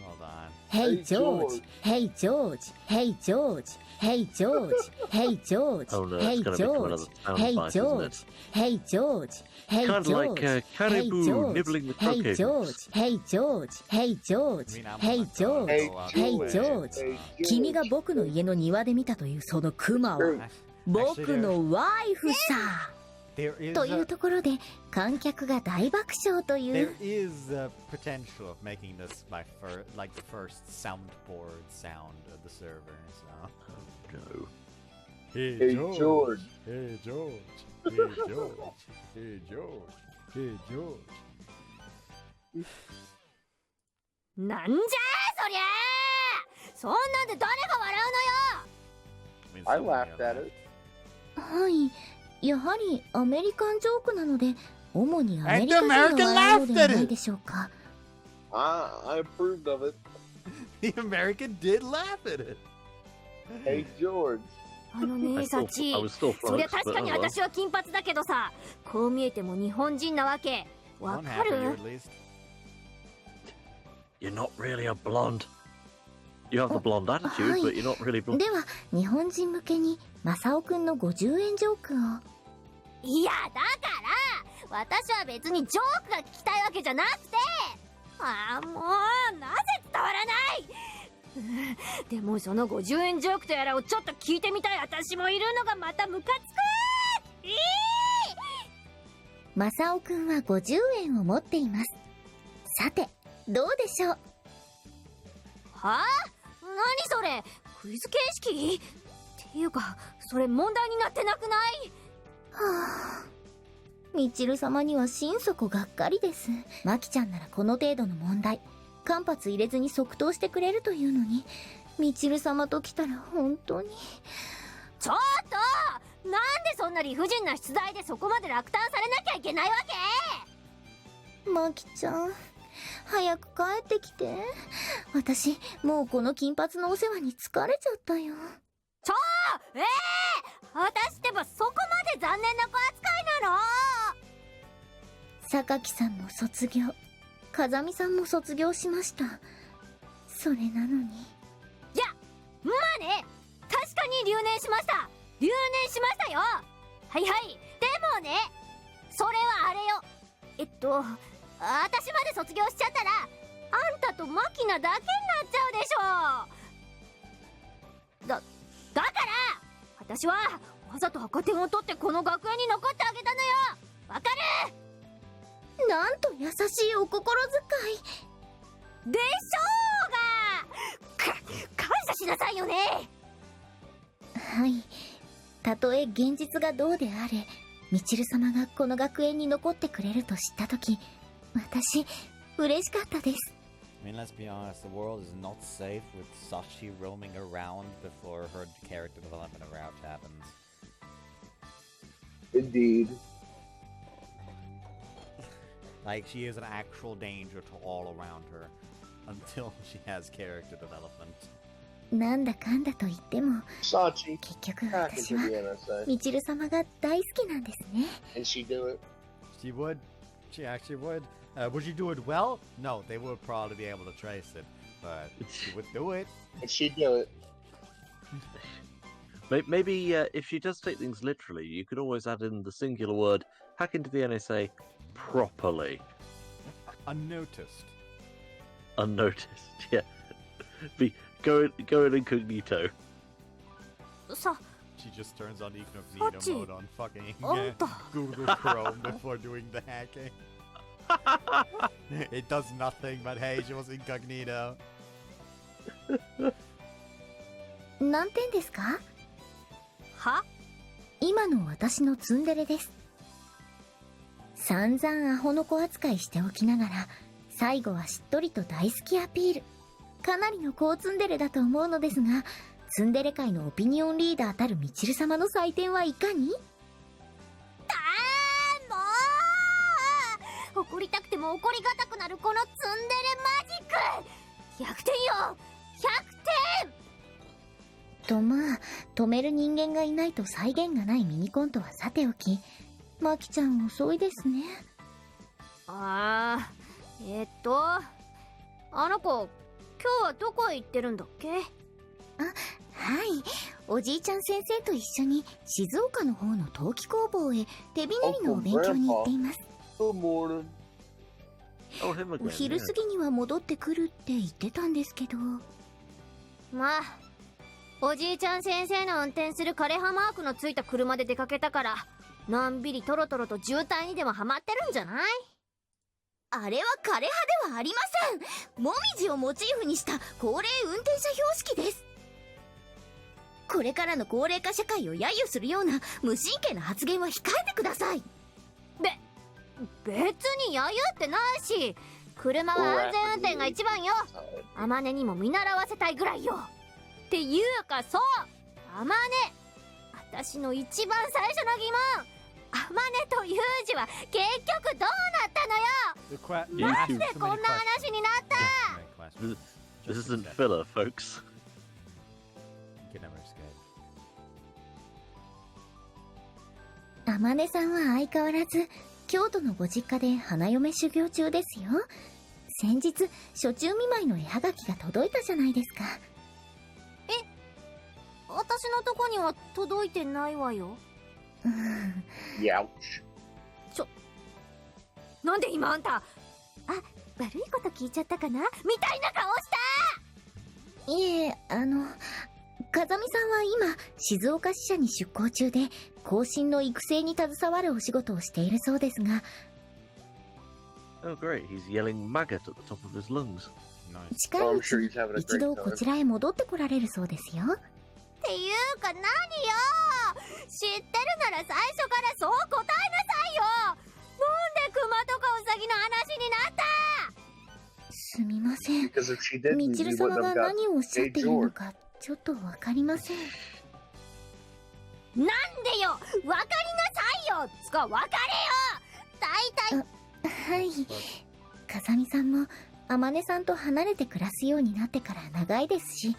Hold on. ヘイジョージ、ヘイジョージ、ヘイジョージ、ヘイジョージ、ヘイジョージ、 Oh no, ヘイ it's ジ gonna ョ become ージ、 another ヘイ soundbite, ジョ isn't ー it? ジ、ヘイジョージ、ヘイジ Kind ョ of ー like ジ、ヘイ caribou ジョージ、 nibbling the ヘイジ cookies. ョージ、ヘイジョージ、ヘイジョージ、ヘイジョージ、ヘイジョージ、君が僕の家の庭で見たというそのクマは僕のワイフさ。 There is というところで観客が大爆笑とい there う。 is a potential of making this my like the first soundboard sound of the server. So. No. Hey, Hey, George. Hey George. Hey George. Hey George. Hey George. なんじゃそりゃー。そんなんで誰が笑うのよ。 I laughed at it. はい、やはりアメリカンジョークなので主にアメリカ人が And American 笑うのでは laughed at it. ないでしょうか。 I approved of it. The American did laugh at it. Hey, George. あのね I サ still, チ I was still そりゃ flummoxed, 確 but かに oh well. 私は金髪だけどさ、こう見えても日本人なわけわ One か half of you る？ at least. You're not really a blonde. You have the blonde attitude, but you're not really blonde. では日本人向けにマサオくんの50円ジョークを。いやだから私は別にジョークが聞きたいわけじゃなくて、ああもうなぜ伝わらない。でもその50円ジョークとやらをちょっと聞いてみたい私もいるのがまたムカつく。マサオくんは50円を持っています。さてどうでしょう。はあ？何それ？クイズ形式？っていうかそれ問題になってなくない？はあ、みちる様には心底がっかりです。マキちゃんならこの程度の問題間髪入れずに即答してくれるというのに、みちる様と来たら本当に。ちょっとなんでそんな理不尽な出題でそこまで落胆されなきゃいけないわけ？マキちゃん早く帰ってきて。私もうこの金髪のお世話に疲れちゃったよ。私ってばそこまで残念な子扱いなの？榊さんも卒業、風見さんも卒業しました。それなのに。いやまあね、確かに留年しました。留年しましたよ。はいはい。でもね、それはあれよ。私まで卒業しちゃったらあんたとマキナだけになっちゃうでしょ。だから私はわざと赤点を取ってこの学園に残ってあげたのよ。わかる？なんと優しいお心遣いでしょうが。感謝しなさいよね。はい、たとえ現実がどうであれ、みちる様がこの学園に残ってくれると知ったとき、私嬉しかったです。I mean, let's be honest, the world is not safe with Sachi roaming around before her character development of Route happens. Indeed. Like, she is an actual danger to all around her until she has character development. なんだかんだと言っても Sachi, 結局 hack 私 into は the NSA. みちる様が大好きなんですね。 And she do it. She would. She actually would. Would she do it well? No, they would probably be able to trace it, but she would do it. And she do it. Maybe if she does take things literally, you could always add in the singular word hack into the NSA properly. Unnoticed. Unnoticed, yeah. Go in incognito.さ She just turns on incognito Sachi. mode on fucking Anta. Google Chrome before doing the hacking. It does nothing, but hey, she was incognito. 何点ですか？は？今の私のツンデレです。散々アホの子扱いしておきながら、最後はしっとりと大好きアピール。かなりの好ツンデレだと思うのですが、ツンデレ界のオピニオンリーダーたるみちる様の採点はいかに？もう怒りたくても怒りがたくなるこのツンデレマジック。100点よ、100点。とまあ、止める人間がいないと再現がないミニコントはさておき、マキちゃん遅いですね。あの子、今日はどこへ行ってるんだっけ？はい、おじいちゃん先生と一緒に静岡の方の陶器工房へ手びねりのお勉強に行っています。Oh, him again. お昼過ぎには戻ってくるって言ってたんですけど。まあ、おじいちゃん先生の運転する枯葉マークのついた車で出かけたから、のんびりトロトロと渋滞にでもハマってるんじゃない？あれは枯葉ではありません。もみじをモチーフにした高齢運転者標識です。これからの高齢化社会を揶揄するような無神経な発言は控えてください。別に揶揄ってないし、車は安全運転が一番よ。あまねにも見習わせたいぐらいよ。っていうか、そう、あまね、私の一番最初の疑問、あまねとユージは結局どうなったのよ。マジでこんな話になった。 This isn't filler, folks. あまねさんは相変わらず京都のご実家で花嫁修行中ですよ。先日初中見舞いの絵はがきが届いたじゃないですか。私のとこには届いてないわよ。Youch. なんで今あんた、悪いこと聞いちゃったかなみたいな顔した。いえ、風見さんは今静岡支社に出向中で後進の育成に携わるお仕事をしているそうですが。 Oh, great. He's yelling maggot at the top of his lungs. 近いうちに一度こちらへ戻ってこられるそうですよ。っていうか何よ、知ってるなら最初からそう答えなさいよ。なんでクマとかウサギの話になった？すみません。 Because if she didn't, み we ちる wouldn't 様 have が got 何をおっしゃっている Hey, のかちょっとわかりません。なんでよ、わかりなさいよ。つかわかれよ。大体はい。風見さんもあまねさんと離れて暮らすようになってから長いですし、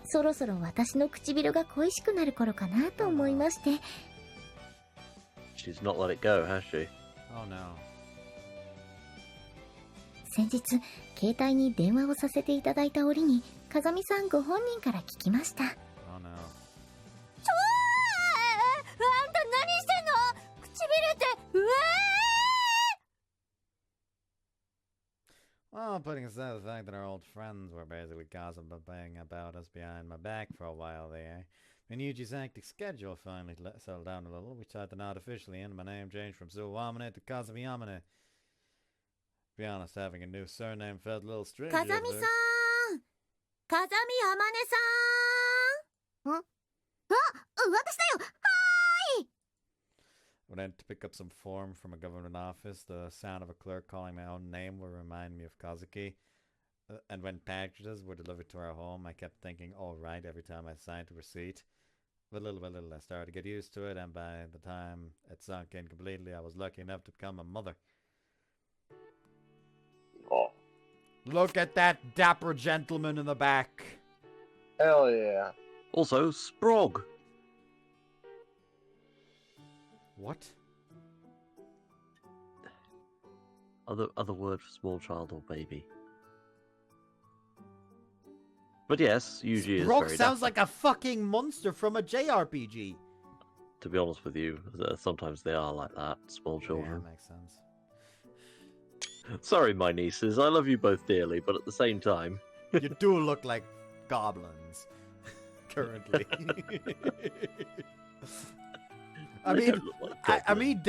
そろそろ私の唇が恋しくなる頃かなと思いまして。 She's not let it go, has she? Oh no. 先日携帯に電話をさせていただいた折に風見さんご本人から聞きました。 Oh no. あんた何してんの？唇ってWell, putting aside the fact that our old friends were basically gossiping about us behind my back for a while there, when Yuji's hectic schedule finally settled down a little, we tried to not officially end my name change from Amane to Kazami Amane. To be honest, having a new surname felt a little strange. 風見さん、風見あまねさん。私だよ。 When I went to pick up some form from a government office, the sound of a clerk calling my own name would remind me of Kazuki. And when packages were delivered to our home, I kept thinking, all right, every time I signed a receipt. But little by little, I started to get used to it, and by the time it sunk in completely, I was lucky enough to become a mother. Oh, Look at that dapper gentleman in the back. hell yeah. Also, Sprog. What? Other word for small child or baby. But yes, Yuji is Brock very sounds dapper. like a fucking monster from a JRPG. To be honest with you, sometimes they are like that, small Yeah, children. makes sense. Sorry, my nieces, I love you both dearly, but at the same time... You do look like goblins. Currently. I They mean, don't look like I mean,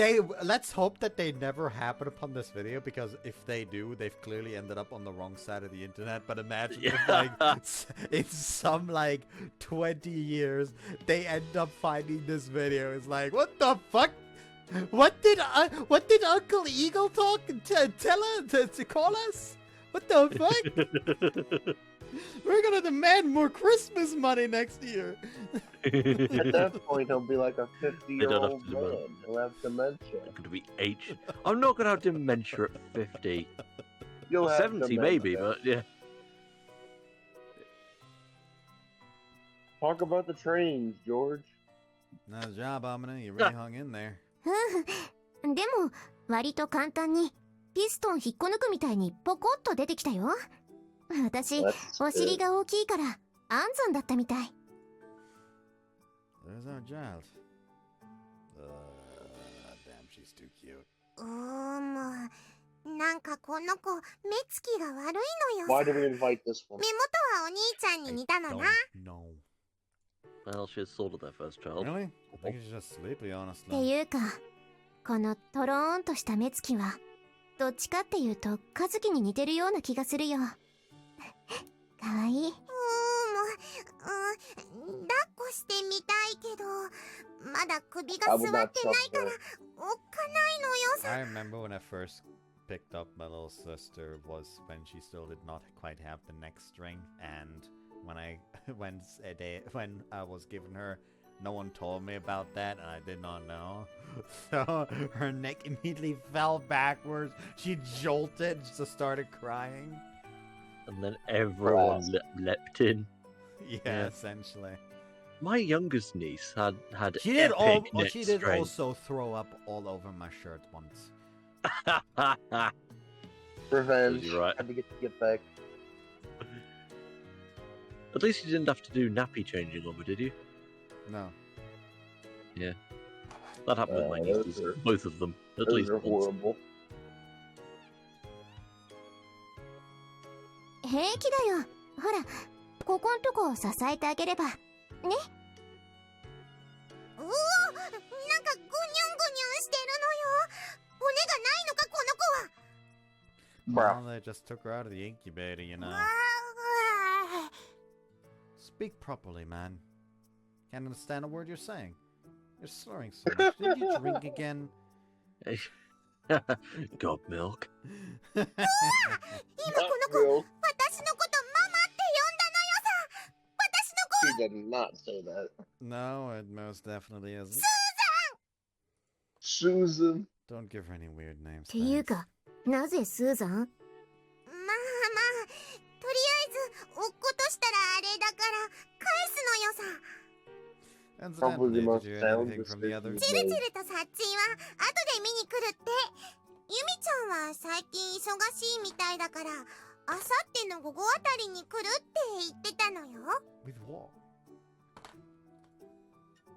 let's hope that they never happen upon this video, because if they do, they've clearly ended up on the wrong side of the internet. But imagine if, like, in some, like, 20 years, they end up finding this video. It's like, what the fuck? What did Uncle Eagle tell us to call us? What the fuck? We're gonna demand more Christmas money next year. At that point, he'll be like a They don't have 50-year-old to demand. man. He'll have dementia. Going to be H. I'm not going to have dementia at 50. You'll have 70 dementia. maybe, but yeah. Talk about the trains, George. Nice job, Amane. You really hung in there. うんでも割と簡単にピストン引っこ抜くみたいにポコッと出てきたよ。私 That's お尻 good. が大きいから安産だったみたい。 There's our child. Damn, she's too cute. なんかこの子目つきが悪いのよ。 Why do we invite this one? 目元はお兄ちゃんに似たのな。 No. Well, she's sort of their first child. Really? I think she's just sleepy, って honestly. いうかこのトローンとした目つきはどっちかっていうとカズキに似てるような気がするよ。かわいい。抱っこしてみたいけどまだ首が I 座 would っ not てない trust から her. おっかないのよさ。 I remember when I first picked up my little sister was when she still did not quite have the neck string, and when I when I was given her, no one told me about that, and I did not know. So her neck immediately fell backwards. She jolted, just started crying. And then everyone leapt in. Yeah, essentially. My youngest niece had She did epic neck she did strain. also throw up all over my shirt once. Revenge. You're right. Had to get back. At least you didn't have to do nappy changing on me, did you? No. That happened with my those nieces. are- Both of them. At Those least are once. horrible. 平気だよ。ほらここんとこを支えてあげればね。うお、なんかグニョングニョンしてるのよ。骨がないのかこの子は。 Bruh. Well, they just took her out of the incubator, you know. あ Speak properly, man. Can't understand a word you're saying. You're slurring so much. Did you drink again? God milk. 今この子 Real. 私のことママって呼んだのよさ。私の子 She did not say that. No, it most definitely isn't. Susan. Don't give her any weird names. っていう thanks. かなぜスーザン。まあとりあえず落っことしたらあれだから返すのよさ。 Probably Incidentally, the most did you hear sound anything from the others? チルチルとサッチンは後で見に来るって。ユミちゃんは最近忙しいみたいだからあさっての午後あたりに来るって言ってたのよ。 With what?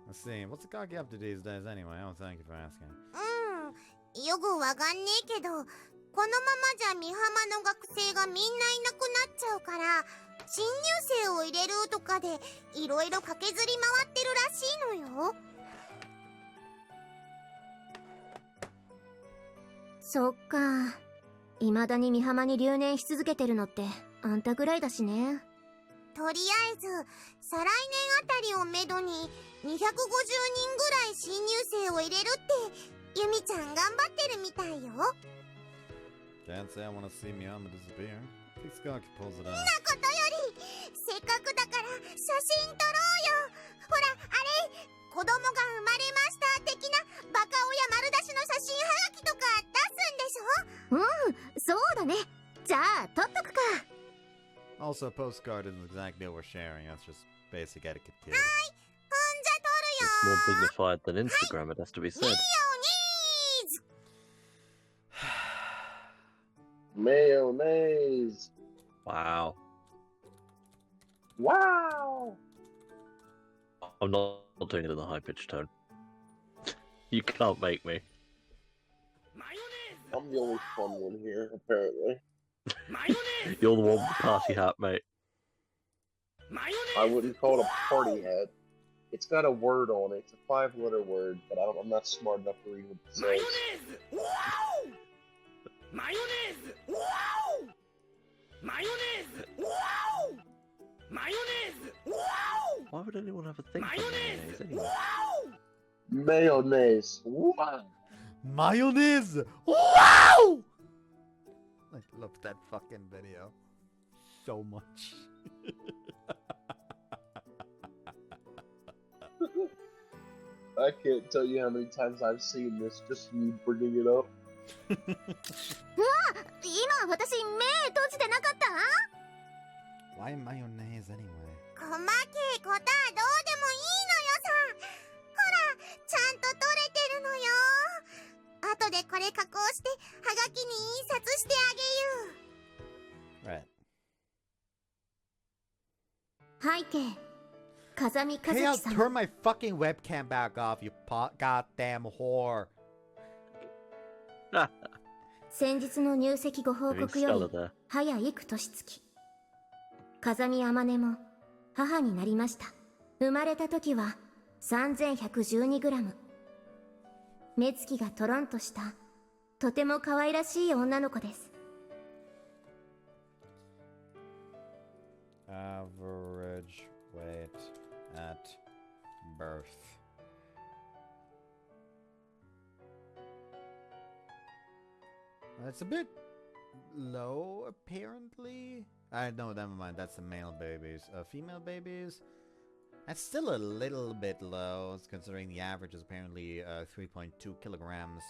Let's see. What's the cocky up to these days anyway? Oh, thank you for asking. よくわかんねえけどこのままじゃ美浜の学生がみんないなくなっちゃうから新入生を入れるとかでいろいろ駆けずり回ってるらしいのよ。そっか。未だに美浜に留年し続けてるのってあんたぐらいだしね。とりあえず再来年あたりをめどに250人ぐらい新入生を入れるってユミちゃん頑張ってるみたいよ。 Can't say I want to see Miyama disappear. Think Skocky pulls it out. なことよりせっかくだから写真撮ろうよ。ほらあれ子供が生まれました的なバカ親丸出しの写真はがきとか出すんでしょ。そうだね。じゃあ撮っとくか。 Also, a postcard isn't exactly what we're sharing. That's just basic etiquette, kid. ほんじゃ It's 撮 more るよ。 dignified than Instagram, it has to be said. Mayonnaise. Wow. Wow. I'm not doing it in a high-pitched tone. You can't make me. I'm the only fun one here, apparently. You're the one with the party hat, mate. I wouldn't call it a party hat. It's got a word on it. It's a 5-letter word, but I'm not smart enough to read what it says. Why would anyone have a thing for mayonnaise anyway? Mayonnaise. Wow. Mayonnaise! Wow! I love that fucking video so much. I can't tell you how many times I've seen this, just you bringing it up. うわ、今私目閉じてなかった？ Why mayonnaise anyway? 細けいことはどうでもいいのよさ。ほら、ちゃんと取れてるのよ。後でこれ加工してハガキに印刷してあげる。 Right. 背景、風見和 Hey, I'll 樹さん。 turn my fucking webcam back off, you goddamn whore. 先日の入籍ご報 Very 告よ stellar り there. 早幾年月。風見あまねも母になりました。生まれた時は 3112g。目つきがトロンとしたとても可愛らしい女の子です。 Average weight at birth. That's a bit low, apparently. No, never mind. That's the male babies. Female babies? That's still a little bit low, considering the average is apparently 3.2 kilograms.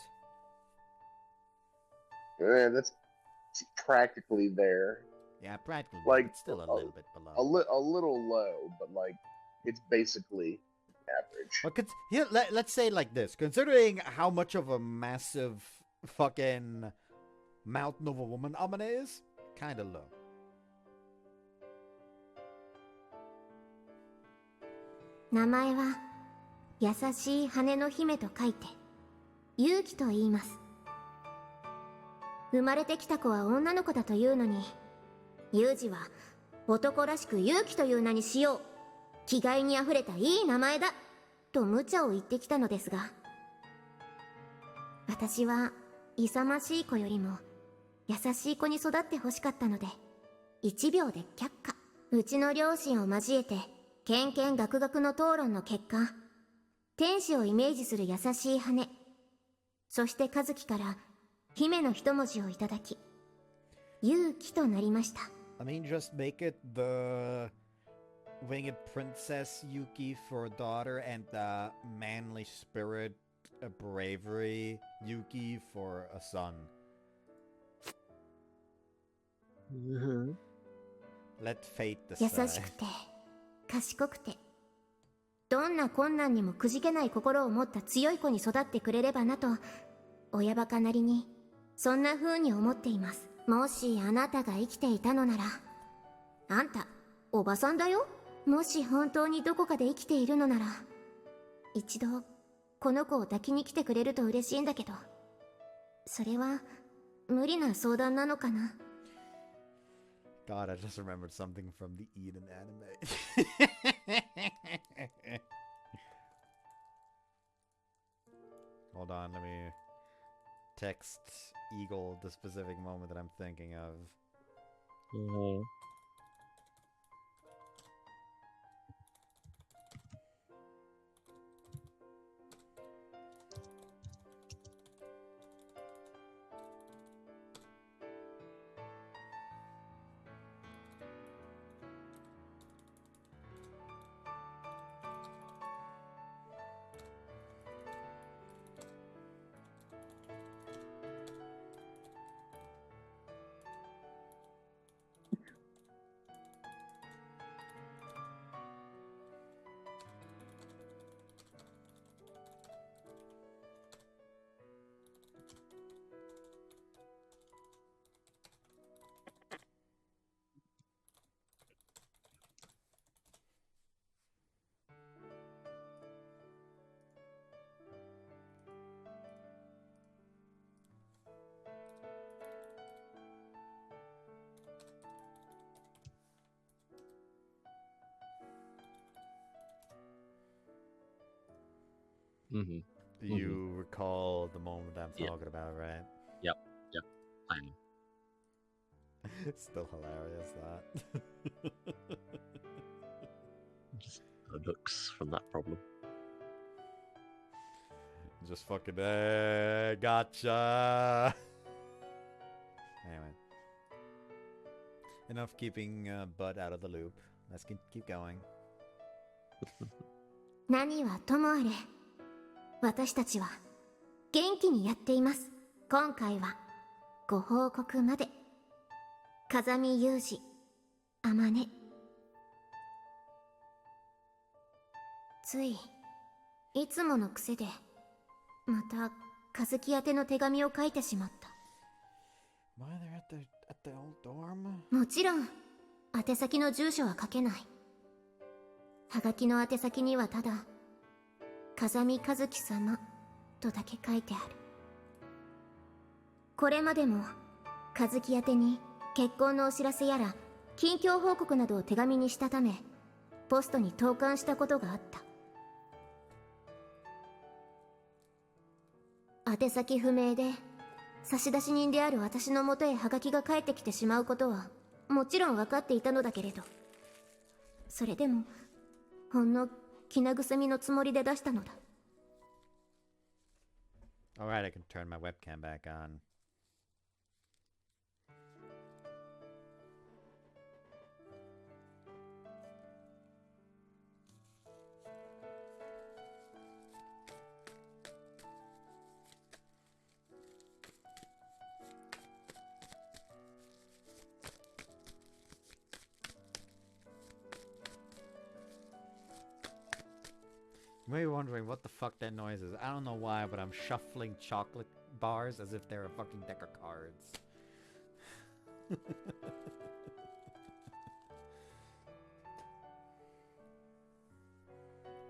Yeah, that's practically there. Yeah, practically, Like, but still a little bit below. A little low, but like it's basically average. Well, here, let's say it like this. Considering how much of a massive fucking mountain of a woman Amane is, kind of low. 名前は優しい羽の姫と書いて勇気と言います。生まれてきた子は女の子だというのに、ユウジは男らしく勇気という名にしよう、気概にあふれたいい名前だと無茶を言ってきたのですが、私は勇ましい子よりも優しい子に育ってほしかったので、1秒で却下。うちの両親を交えてけんけんがくがくの討論の結果、天使をイメージする優しい羽、そして和樹から姫の一文字をいただき、勇気となりました。 I mean, just make it the winged princess Yuki for a daughter and the manly spirit, bravery Yuki for a son. Let fate 優 decide. しくて賢くて、どんな困難にもくじけない心を持った強い子に育ってくれればなと、親バカなりにそんな風に思っています。もしあなたが生きていたのなら、あんたおばさんだよ。もし本当にどこかで生きているのなら、一度この子を抱きに来てくれると嬉しいんだけど、それは無理な相談なのかな。 God, I just remembered something from the Eden anime. Hold on, let me text Eagle the specific moment that I'm thinking of. Mm-hmm. You recall the moment I'm talking about, right? Yep, I am. It's still hilarious, that. Just the looks from that problem. Just fucking, gotcha! Anyway. Enough keeping Bud out of the loop. Let's keep going. 何はともあれ、私たちは元気にやっています。今回はご報告まで。風見雄二、あまね。ついつもの癖でまた和樹宛ての手紙を書いてしまった。もちろん宛先の住所は書けない。はがきの宛先にはただ風見和樹様とだけ書いてある。これまでも和樹宛てに結婚のお知らせやら近況報告などを手紙にしたため、ポストに投函したことがあった。宛先不明で差出人である私のもとへハガキが返ってきてしまうことはもちろん分かっていたのだけれど、それでもほんの気なぐせみのつもりで出したのだ。 Alright, I can turn my webcam back on. You may be wondering what the fuck that noise is. I don't know why, but I'm shuffling chocolate bars as if they're a fucking deck of cards.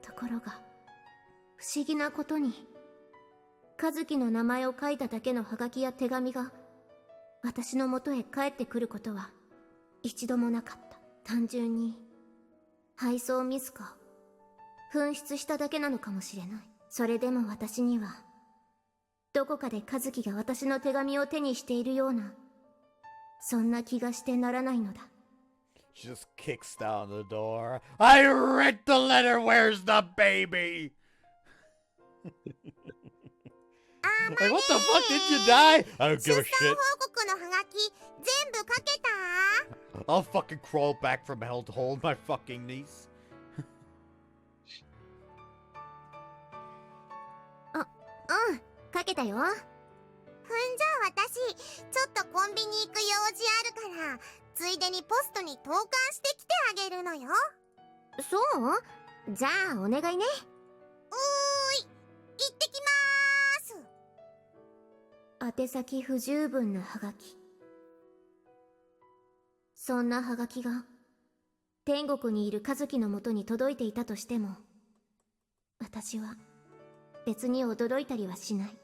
ところが不思議なことに、和樹の名前を書いただけのハガキや手紙が私のもとへ帰ってくることは一度もなかった。単純に配送ミスか紛失しただけなのかもしれない。それでも私にはどこかで和樹が私の手紙を手にしているような、そんな気がしてならないのだ。 She just kicks down the door. I read the letter. Where's the baby? Like, what the fuck? Did you die? I don't give a shit. I'll fucking crawl back from hell to hold my fucking niece. うん、かけたよ。じゃあ私ちょっとコンビニ行く用事あるから、ついでにポストに投函してきてあげるのよ。そう？じゃあお願いね。行ってきまーす。宛先不十分なハガキ。そんなハガキが天国にいる和樹のもとに届いていたとしても、私は別に驚いたりはしない。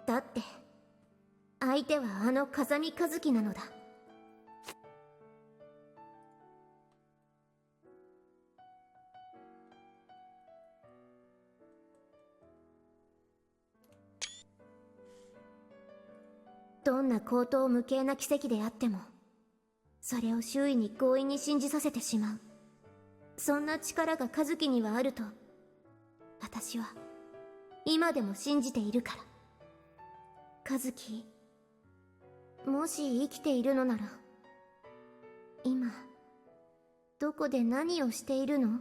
だって相手はあの風見和樹なのだ。どんな荒唐無稽な奇跡であっても、それを周囲に強引に信じさせてしまう、そんな力が和樹にはあると私は今でも信じているから。和樹、もし生きているのなら今どこで何をしているの？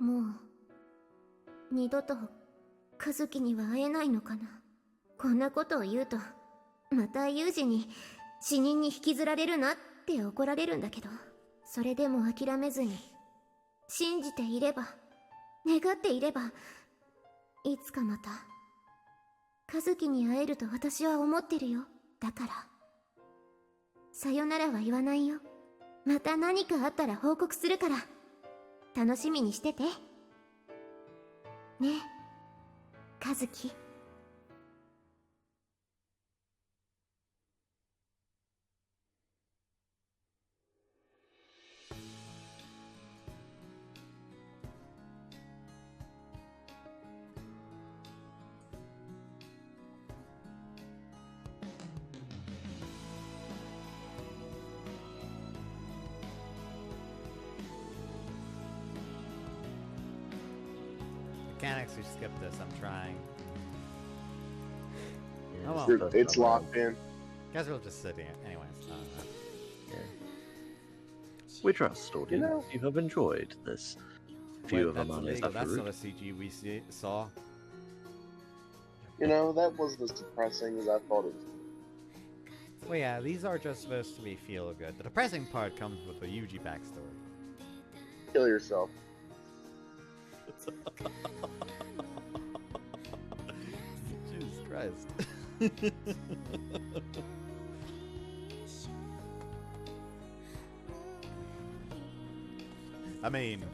もう二度と和樹には会えないのかな。こんなことを言うとまたユージに死人に引きずられるなって怒られるんだけど、それでも諦めずに信じていれば、願っていれば、いつかまた和樹に会えると私は思ってるよ。だからさよならは言わないよ。また何かあったら報告するから楽しみにしててねえ和樹。I can't actually skip this. I'm trying. Yeah, Oh, well. It's locked in. Guess we'll just sit here. Anyways. We trust, audience, you have enjoyed this view of that's Amane's illegal. That's not a Labyrinth. CG we saw. You know, that wasn't as depressing as I thought it was. Well, yeah, these are just supposed to be feel good. The depressing part comes with the Yuji backstory. Kill yourself. Jesus Christ. I mean,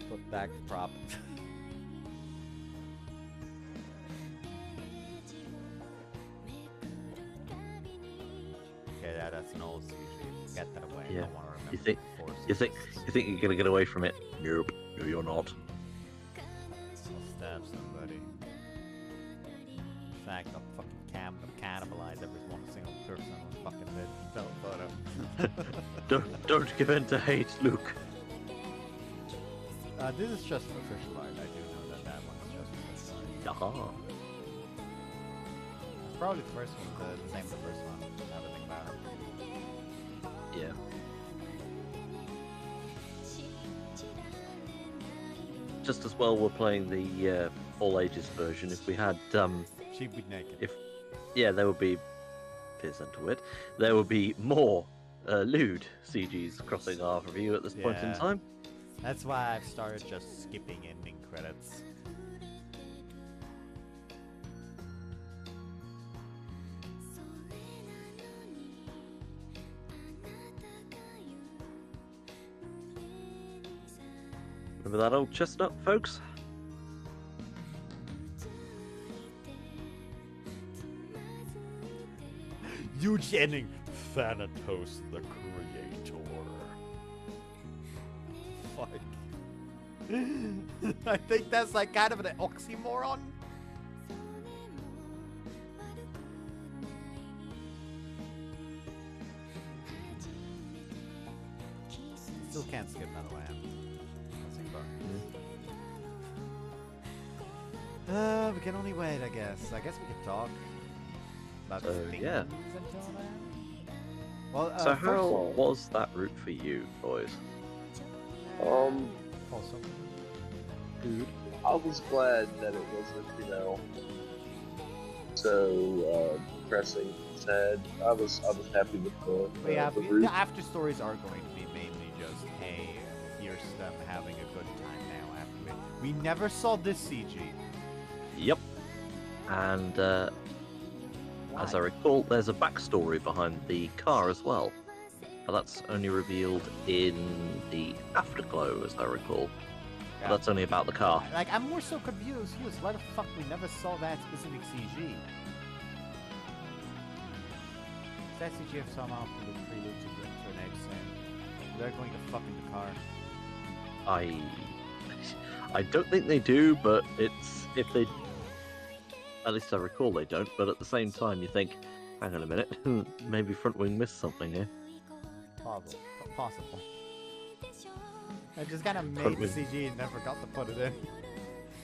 put back prop. Okay, yeah, that's an old CG. Get that away. Yeah. I don't want to remember. You think you're gonna get away from it? Nope. No, you're not. I'll stab somebody. In fact, I'll fucking cannibalize every one single person on the fucking photo. Don't give in to hate, Luke. This is just official art. I do know that one's just official art. Aha. It's probably the first one, the same as the first one. Now that I think about it. Yeah. Just as well we're playing the all ages version. If we had She'd be naked. there would be Pierce into it. There would be more lewd CGs crossing our review at this point in Yeah. time. That's why I've started just skipping ending credits. Remember that old chestnut, folks? Huge ending. Thanatos the Creator. Fuck. I think that's like kind of an oxymoron. Still can't skip that away. We can only wait, I guess. I guess we can talk about things yeah. until then. Well, So first how of all, was that route for you, boys? Um, also, I was glad that it wasn't, so depressing, sad. I was happy with but yeah, the the route. after stories are going to be mainly just, hey, here's them having a good time now after it. We never saw this CG. Yep. And as I recall, there's a backstory behind the car as well. But that's only revealed in the afterglow, as I recall. But that's only about the car. Like, I'm more so confused. Why the fuck we never saw that specific CG? Is that CG of somehow from the prelude to an egg scene? They're going to fuck in the car. I don't think they do, but it's if they. At least I recall they don't. But at the same time, you think, hang on a minute, maybe Front Wing missed something here. Possible. I just kind of made the CG and never got to put it in.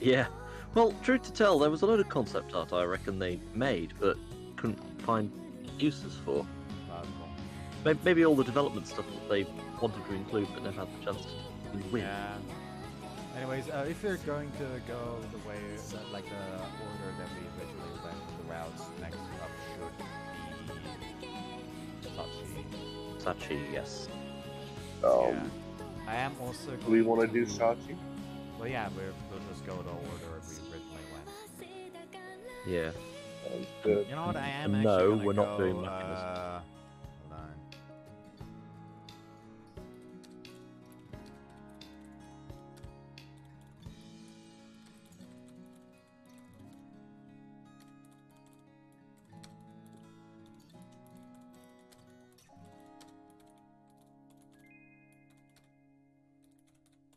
Yeah. Well, truth to tell, there was a load of concept art I reckon they made, but couldn't find uses for. Maybe all the development stuff that they wanted to include, but never had the chance to win. Yeah. Anyways, if you're going to go the way, like the order that we originally went, the routes next up should be Sachi. Sachi, yes. Yeah. I am also going Do we want to do Sachi? Well, yeah, we'll just go the order we originally went. Yeah. Sounds good. You know what, I am No, actually gonna we're not go, doing mechanism. Hold on.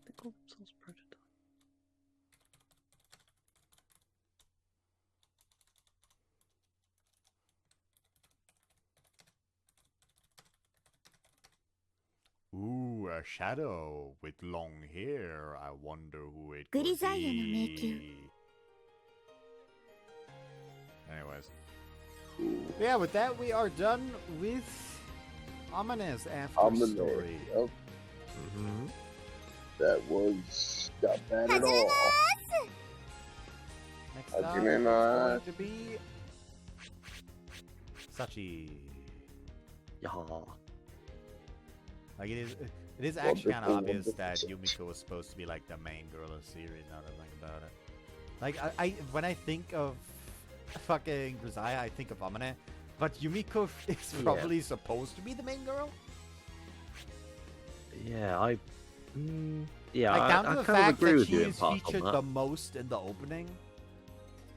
They call themselves Predator. Ooh, a shadow with long hair. I wonder who it could Grisaia の迷宮 be. anyways. Yeah, with that, we are done with Amane's after story. Yep. Mm-hmm. That was not bad at all. Next up, it's Hajime-mas. going to be Sachi. Yeah. Like it is actually kind of obvious that Yumiko was supposed to be like the main girl of the series. Now that I think about it, like I when I think of fucking Grisaia, I think of Amane, but Yumiko is probably supposed to be the main girl. Yeah, Like down to the kind of fact agree that with she you in is part on featured that. the most in the opening.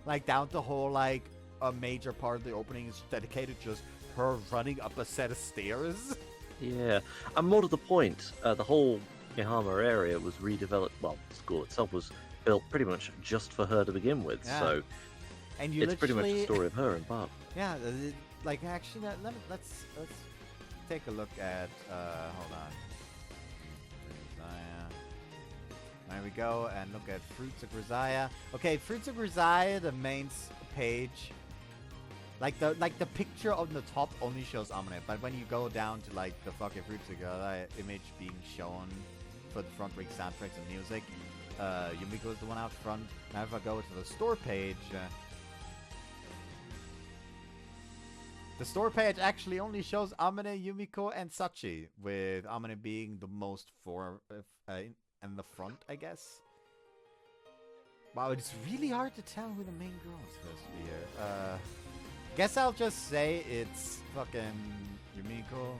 Like down to whole like a major part of the opening is dedicated just her running up a set of stairs. Yeah, and more to the point, the whole Mihama area was redeveloped. Well, the school itself was built pretty much just for her to begin with. Yeah. So And you it's pretty much the story of her and Barb. Yeah, like actually, let's take a look at. Hold on. Grisaia. There we go, and look at Fruits of Grisaia. Okay, Fruits of Grisaia, the main page. Like the picture on the top only shows Amane, but when you go down to like the fucking Fruits of Grisaia image being shown for the front ring soundtracks and music, Yumiko is the one out front. Now if I go to the store page. The store page actually only shows Amane, Yumiko, and Sachi, with Amane being the most in the front, I guess. Wow, it's really hard to tell who the main girl is supposed to be here. Guess I'll just say it's fucking Yumiko,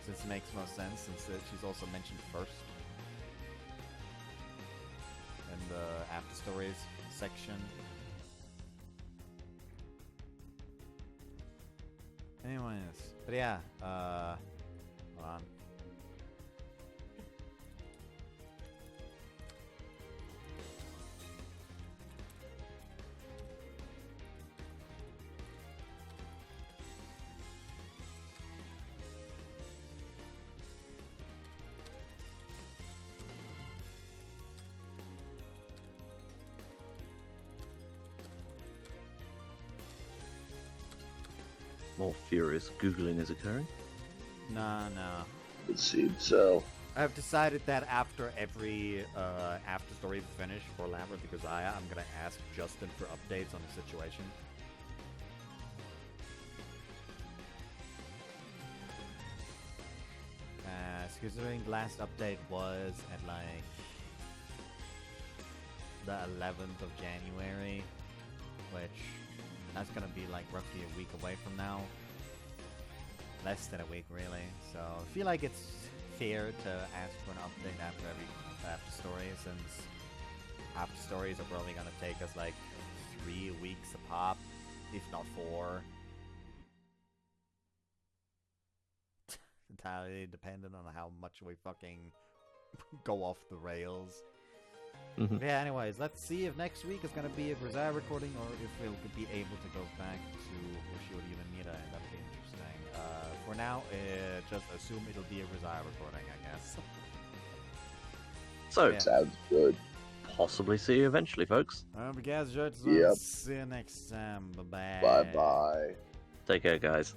since it makes most sense, since she's also mentioned first in the after stories section. Anyways, but yeah, hold on. More furious Googling is occurring. No. It seems so. I've decided that after every after story finish for Labyrinth of Grisaia, I'm gonna ask Justin for updates on the situation. Considering the last update was at like the 11th of January, which that's gonna be like roughly a week away from now. Less than a week, really. So I feel like it's fair to ask for an update after every after story, since after stories are probably gonna take us like 3 weeks a pop, if not 4. Entirely dependent on how much we fucking go off the rails. Yeah, anyways, let's see if next week is gonna be a Grisaia recording, or if we'll be able to go back to Hoshio Yunamira. That'll be interesting. For now, just assume it'll be a Grisaia recording, I guess. So, Yeah. Sounds good. possibly see you eventually, folks. Guys, Yep. see you next time. Bye-bye. Bye bye. Take care, guys.